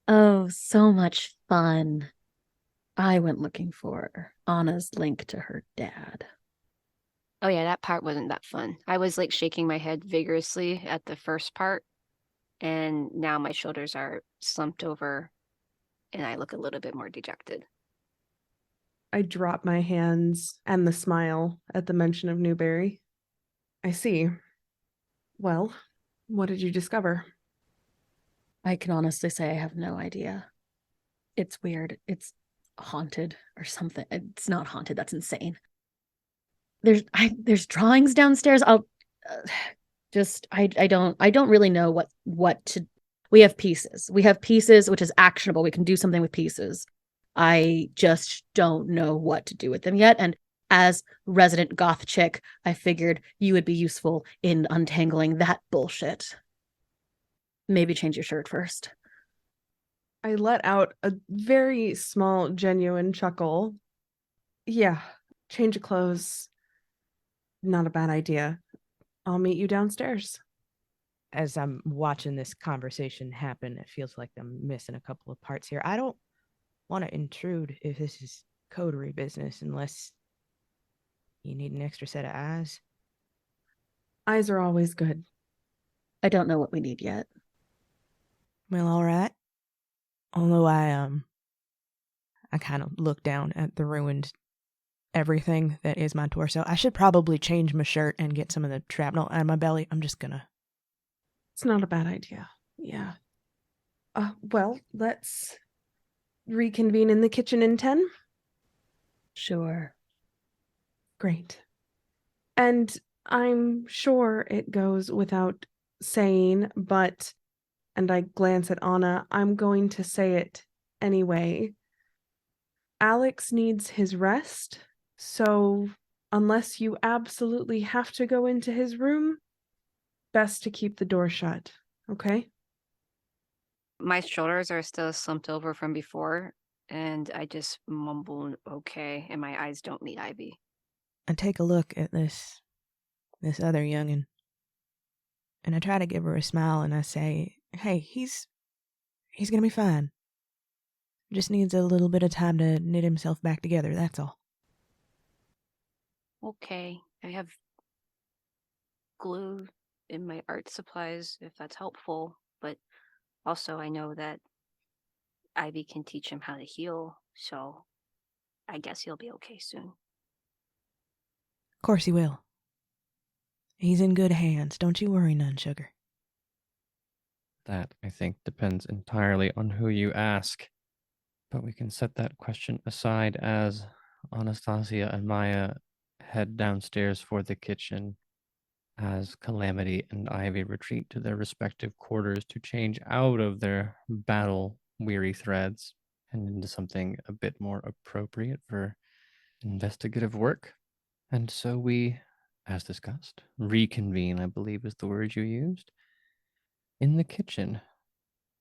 Oh, so much fun. I went looking for Anna's link to her dad. Oh yeah, that part wasn't that fun. I was like shaking my head vigorously at the first part, and now my shoulders are slumped over and I look a little bit more dejected. I drop my hands and the smile at the mention of Newberry. I see. Well, what did you discover? I can honestly say I have no idea. It's weird. It's haunted or something. It's not haunted. That's insane. There's drawings downstairs. I don't really know what to. We have pieces. We have pieces, which is actionable. We can do something with pieces. I just don't know what to do with them yet. And as resident goth chick, I figured you would be useful in untangling that bullshit. Maybe change your shirt first. I let out a very small, genuine chuckle. Yeah, change of clothes. Not a bad idea. I'll meet you downstairs. As I'm watching this conversation happen, it feels like I'm missing a couple of parts here. I don't want to intrude if this is coterie business unless you need an extra set of eyes. Eyes are always good. I don't know what we need yet. Well, all right. Although I kind of look down at the ruined everything that is my torso. I should probably change my shirt and get some of the shrapnel out of my belly. I'm just gonna. It's not a bad idea. Yeah. Well, let's reconvene in the kitchen in 10. Sure. Great. And I'm sure it goes without saying, but, and I glance at Anna, I'm going to say it anyway. Alex needs his rest, so unless you absolutely have to go into his room, best to keep the door shut, okay? My shoulders are still slumped over from before, and I just mumble okay, and my eyes don't meet Ivy. I take a look at this other youngin', and I try to give her a smile, and I say, "Hey, he's gonna be fine. Just needs a little bit of time to knit himself back together. That's all." Okay, I have glue in my art supplies if that's helpful, but also I know that Ivy can teach him how to heal, so I guess he'll be okay soon. Of course he will. He's in good hands. Don't you worry none, sugar. That, I think, depends entirely on who you ask. But we can set that question aside as Anastasia and Maya head downstairs for the kitchen, as Calamity and Ivy retreat to their respective quarters to change out of their battle-weary threads and into something a bit more appropriate for investigative work. And so we, as discussed, reconvene, I believe is the word you used, in the kitchen.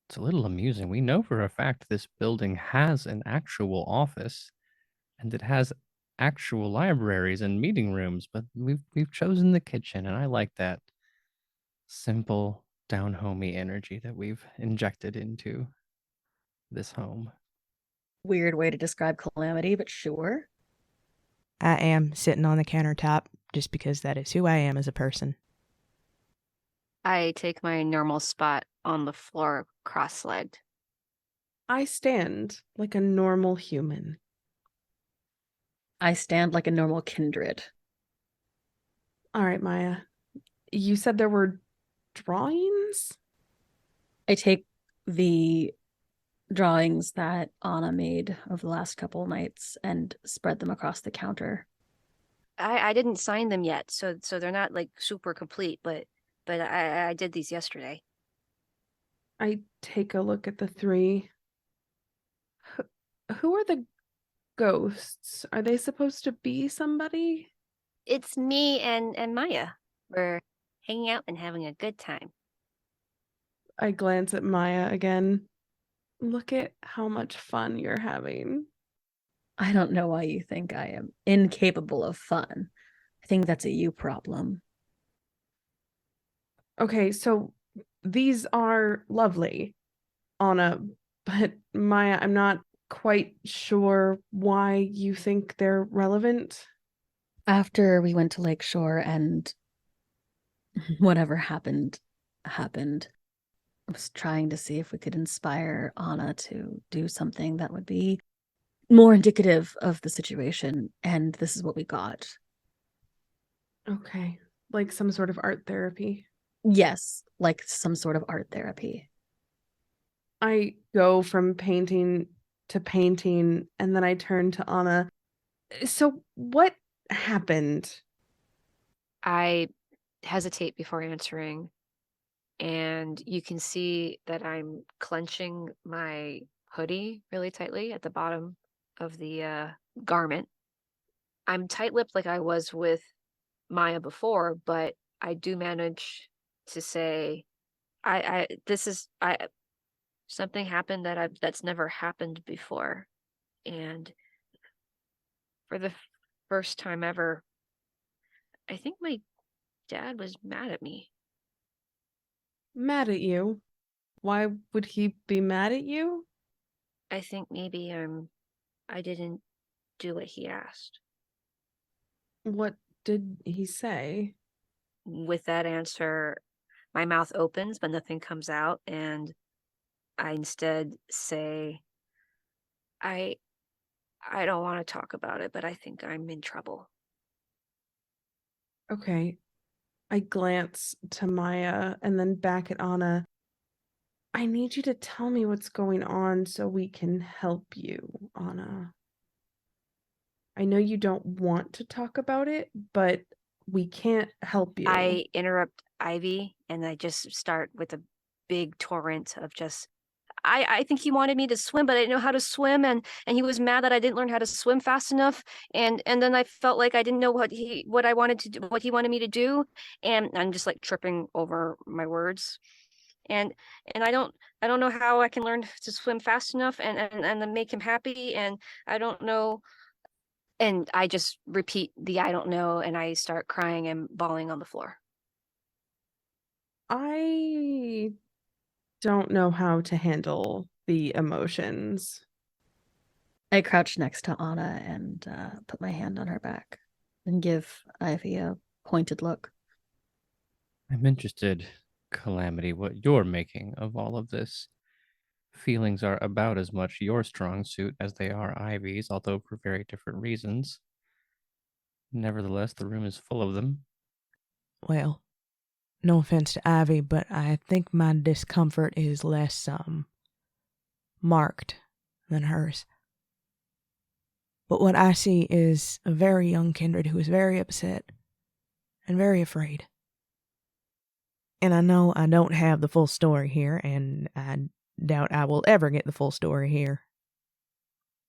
It's a little amusing. We know for a fact this building has an actual office, and it has actual libraries and meeting rooms, but we've chosen the kitchen, and I like that simple, down-homey energy that we've injected into this home. Weird way to describe Calamity, but sure. I am sitting on the countertop just because that is who I am as a person. I take my normal spot on the floor cross-legged. I stand like a normal human. I stand like a normal kindred. All right, Maya. You said there were drawings? I take the drawings that Anna made of the last couple of nights and spread them across the counter. I didn't sign them yet, so they're not like super complete, but I did these yesterday. I take a look at the three. Who are the ghosts? Are they supposed to be somebody? It's me and Maya. We're hanging out and having a good time. I glance at Maya again. Look at how much fun you're having. I don't know why you think I am incapable of fun. I think that's a you problem. Okay, so these are lovely, Anna, but Maya, I'm not quite sure why you think they're relevant. After we went to Lakeshore and whatever happened, I was trying to see if we could inspire Anna to do something that would be more indicative of the situation, and this is what we got. Okay, like some sort of art therapy. Yes, like some sort of art therapy. I go from painting to painting, and then I turn to Anna. So what happened? I hesitate before answering, and you can see that I'm clenching my hoodie really tightly at the bottom of the garment. I'm tight-lipped like I was with Maya before, but I do manage to say, something happened that's never happened before, and for the first time ever, I think my dad was mad at me. Mad at you? Why would he be mad at you? I think maybe I didn't do what he asked. What did he say? With that answer, my mouth opens, but nothing comes out, and I instead say, I don't want to talk about it, but I think I'm in trouble. Okay. I glance to Maya and then back at Anna. I need you to tell me what's going on so we can help you, Anna. I know you don't want to talk about it, but we can't help you. I interrupt Ivy, and I just start with a big torrent of just, I think he wanted me to swim, but I didn't know how to swim, and he was mad that I didn't learn how to swim fast enough, and then I felt like I didn't know what he wanted me to do, and I'm just like tripping over my words, and I don't know how I can learn to swim fast enough and then make him happy, and I don't know, and I just repeat the I don't know, and I start crying and bawling on the floor. I don't know how to handle the emotions. I crouch next to Anna and put my hand on her back and give Ivy a pointed look. I'm interested, Calamity, what you're making of all of this. Feelings are about as much your strong suit as they are Ivy's, although for very different reasons. Nevertheless, the room is full of them. Well, no offense to Ivy, but I think my discomfort is less marked than hers. But what I see is a very young kindred who is very upset and very afraid. And I know I don't have the full story here, and I doubt I will ever get the full story here.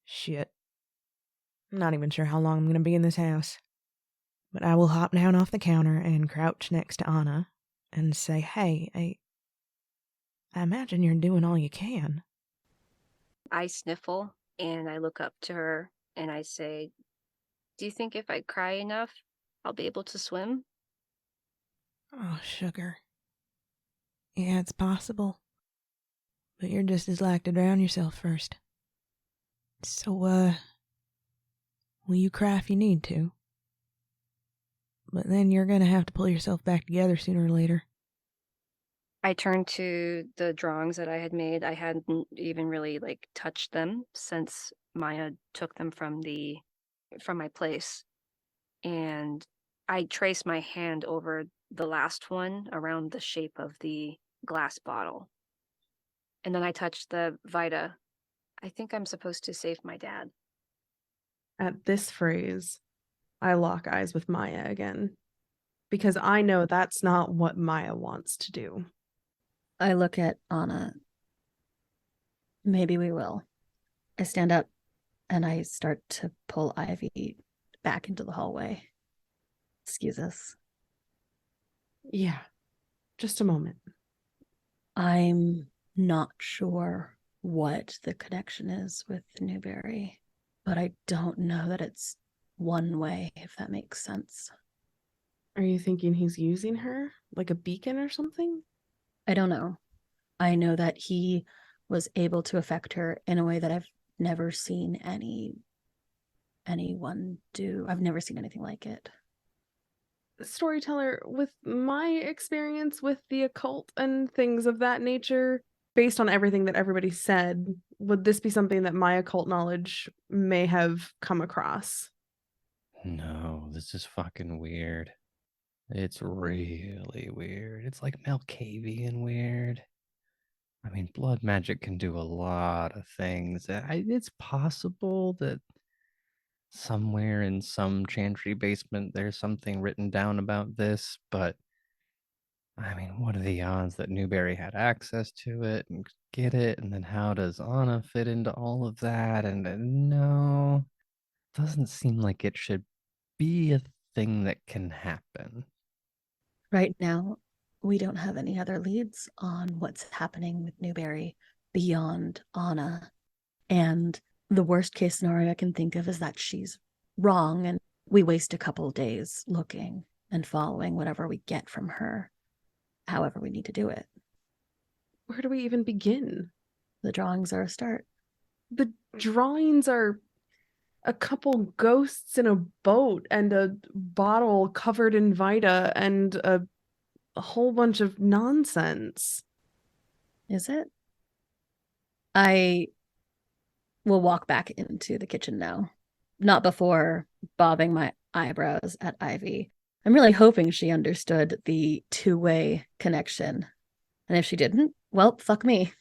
Shit. I'm not even sure how long I'm going to be in this house. But I will hop down off the counter and crouch next to Anna and say, hey, I imagine you're doing all you can. I sniffle and I look up to her and I say, do you think if I cry enough, I'll be able to swim? Oh, sugar. Yeah, it's possible. But you're just as like to drown yourself first. So, will you cry if you need to? But then you're gonna have to pull yourself back together sooner or later. I turned to the drawings that I had made. I hadn't even really touched them since Maya took them from my place. And I traced my hand over the last one around the shape of the glass bottle. And then I touched the Vita. I think I'm supposed to save my dad. At this phrase, I lock eyes with Maya again, because I know that's not what Maya wants to do. I look at Anna. Maybe we will. I stand up and I start to pull Ivy back into the hallway. Excuse us. Yeah, just a moment. I'm not sure what the connection is with Newberry, but I don't know that it's one way, if that makes sense. Are you thinking he's using her like a beacon or something? I don't know. I know that he was able to affect her in a way that I've never seen anyone do. I've never seen anything like it. Storyteller, with my experience with the occult and things of that nature, based on everything that everybody said, would this be something that my occult knowledge may have come across? No, this is fucking weird. It's really weird. It's like Malkavian weird. I mean, blood magic can do a lot of things. It's possible that somewhere in some chantry basement there's something written down about this, but I mean, what are the odds that Newberry had access to it and could get it? And then how does Anna fit into all of that? And no, doesn't seem like it should be a thing that can happen. Right now, we don't have any other leads on what's happening with Newberry beyond Anna. And the worst case scenario I can think of is that she's wrong and we waste a couple days looking and following whatever we get from her, however we need to do it. Where do we even begin? The drawings are a start. The drawings are a couple ghosts in a boat and a bottle covered in Vita and a whole bunch of nonsense. Is it? I will walk back into the kitchen now, not before bobbing my eyebrows at Ivy. I'm really hoping she understood the two-way connection. And if she didn't, well, fuck me.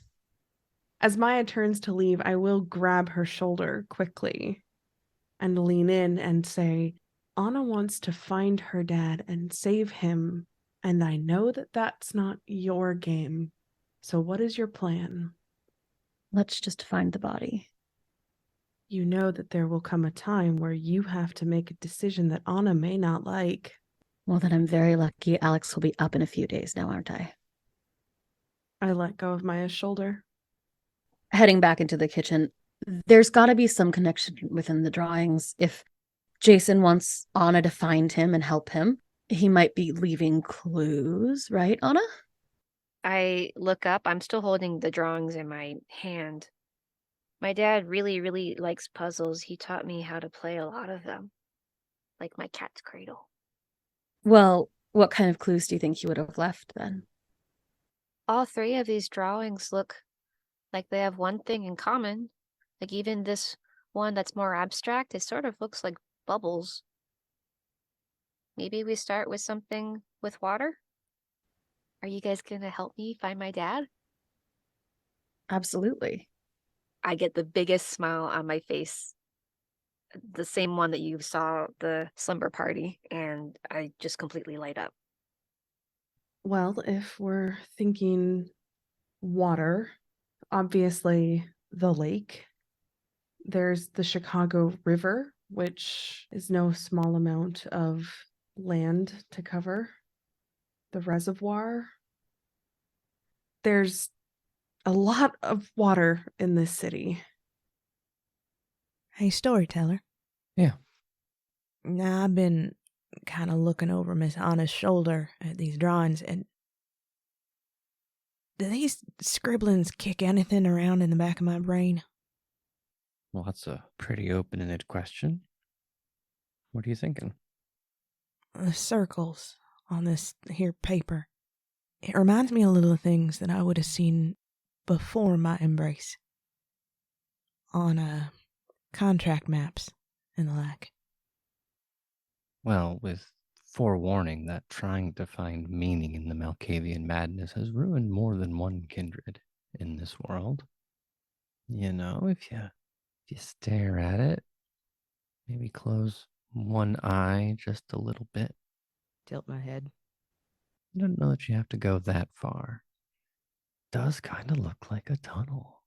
As Maya turns to leave, I will grab her shoulder quickly and lean in and say, Anna wants to find her dad and save him, and I know that that's not your game. So what is your plan? Let's just find the body. You know that there will come a time where you have to make a decision that Anna may not like. Well, then I'm very lucky Alex will be up in a few days now, aren't I? I let go of Maya's shoulder. Heading back into the kitchen, there's got to be some connection within the drawings. If Jason wants Anna to find him and help him, he might be leaving clues, right, Anna? I look up. I'm still holding the drawings in my hand. My dad really, really likes puzzles. He taught me how to play a lot of them, like my cat's cradle. Well, what kind of clues do you think he would have left then? All three of these drawings look like they have one thing in common. Like even this one that's more abstract, it sort of looks like bubbles. Maybe we start with something with water? Are you guys going to help me find my dad? Absolutely. I get the biggest smile on my face. The same one that you saw the slumber party, and I just completely light up. Well, if we're thinking water, obviously the lake. There's the Chicago River, which is no small amount of land to cover. The reservoir. There's a lot of water in this city. Hey, Storyteller. Yeah. Now, I've been kind of looking over Miss Anna's shoulder at these drawings, and do these scribblings kick anything around in the back of my brain? Well, that's a pretty open-ended question. What are you thinking? The circles on this here paper. It reminds me a little of things that I would have seen before my embrace. On contract maps and the like. Well, with forewarning that trying to find meaning in the Malkavian madness has ruined more than one kindred in this world. You know, if you stare at it, maybe close one eye just a little bit. Tilt my head. I don't know that you have to go that far. It does kind of look like a tunnel.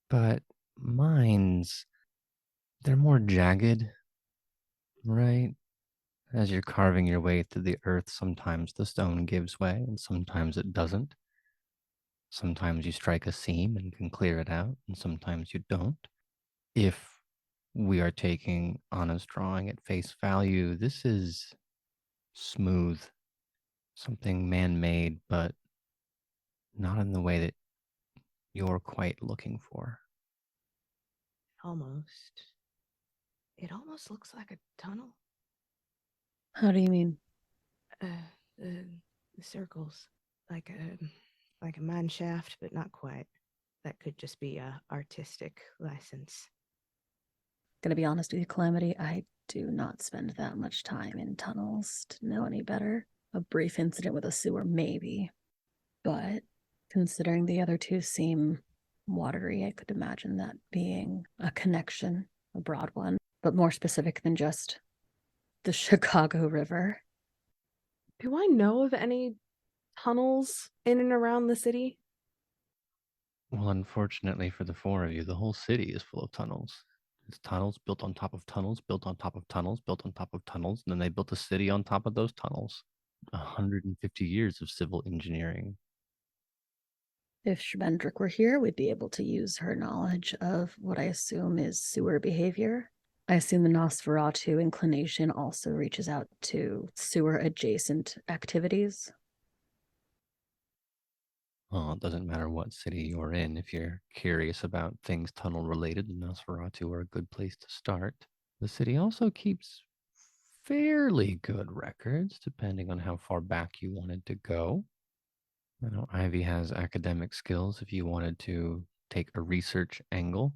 But mines, they're more jagged, right? As you're carving your way through the earth, sometimes the stone gives way and sometimes it doesn't. Sometimes you strike a seam and can clear it out, and sometimes you don't. If we are taking Anna's drawing at face value, this is smooth, something man-made, but not in the way that you're quite looking for. Almost. It almost looks like a tunnel. How do you mean? The circles. Like a mine shaft, but not quite. That could just be a artistic license. Gonna be honest with you, Calamity, I do not spend that much time in tunnels to know any better. A brief incident with a sewer, maybe. But considering the other two seem watery, I could imagine that being a connection, a broad one, but more specific than just the Chicago River. Do I know of any tunnels in and around the city? Well, unfortunately for the four of you, the whole city is full of tunnels. It's tunnels built on top of tunnels, built on top of tunnels, built on top of tunnels, and then they built a city on top of those tunnels. 150 years of civil engineering. If Schmendrick were here, we'd be able to use her knowledge of what I assume is sewer behavior. I assume the Nosferatu inclination also reaches out to sewer-adjacent activities. Well, it doesn't matter what city you're in. If you're curious about things tunnel-related, the Nosferatu are a good place to start. The city also keeps fairly good records, depending on how far back you wanted to go. I know Ivy has academic skills if you wanted to take a research angle.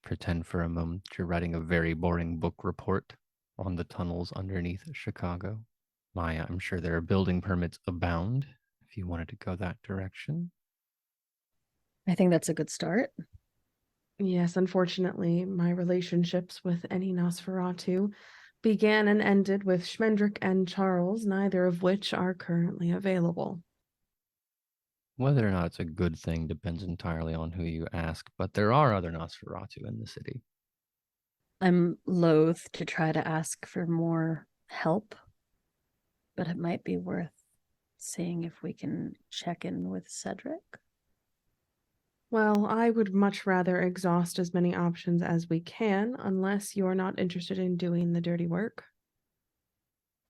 Pretend for a moment you're writing a very boring book report on the tunnels underneath Chicago. Maya, I'm sure there are building permits abound if you wanted to go that direction. I think that's a good start. Yes, unfortunately, my relationships with any Nosferatu began and ended with Schmendrick and Charles, neither of which are currently available. Whether or not it's a good thing depends entirely on who you ask, but there are other Nosferatu in the city. I'm loath to try to ask for more help, but it might be worth seeing if we can check in with Cedric. Well, I would much rather exhaust as many options as we can, unless you're not interested in doing the dirty work.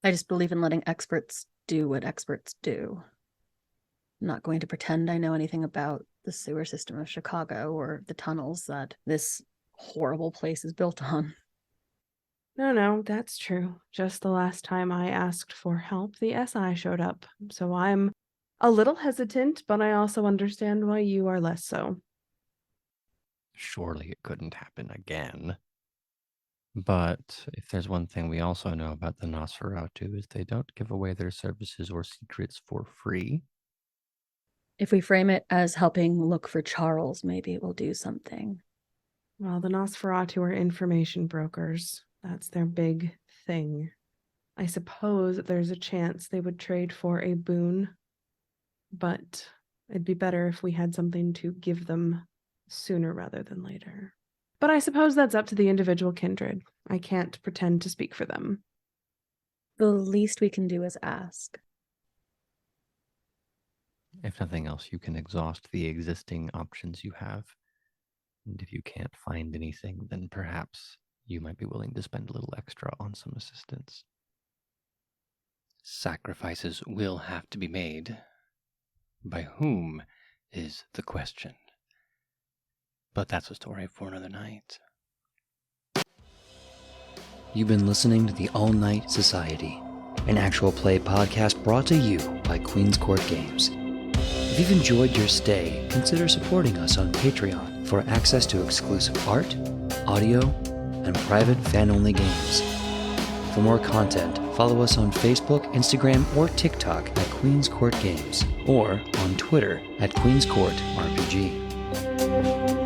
I just believe in letting experts do what experts do. I'm not going to pretend I know anything about the sewer system of Chicago or the tunnels that this horrible place is built on. No, that's true. Just the last time I asked for help, the SI showed up. So I'm a little hesitant, but I also understand why you are less so. Surely it couldn't happen again. But if there's one thing we also know about the Nosferatu is they don't give away their services or secrets for free. If we frame it as helping look for Charles, maybe it will do something. Well, the Nosferatu are information brokers. That's their big thing. I suppose there's a chance they would trade for a boon, but it'd be better if we had something to give them sooner rather than later. But I suppose that's up to the individual kindred. I can't pretend to speak for them. The least we can do is ask. If nothing else, you can exhaust the existing options you have. And if you can't find anything, then perhaps you might be willing to spend a little extra on some assistance. Sacrifices will have to be made. By whom is the question. But that's a story for another night. You've been listening to the All Night Society, an actual play podcast brought to you by Queen's Court Games. If you've enjoyed your stay, consider supporting us on Patreon for access to exclusive art, audio, and private fan-only games. For more content, follow us on Facebook, Instagram, or TikTok at Queen's Court Games, or on Twitter at Queen's Court RPG.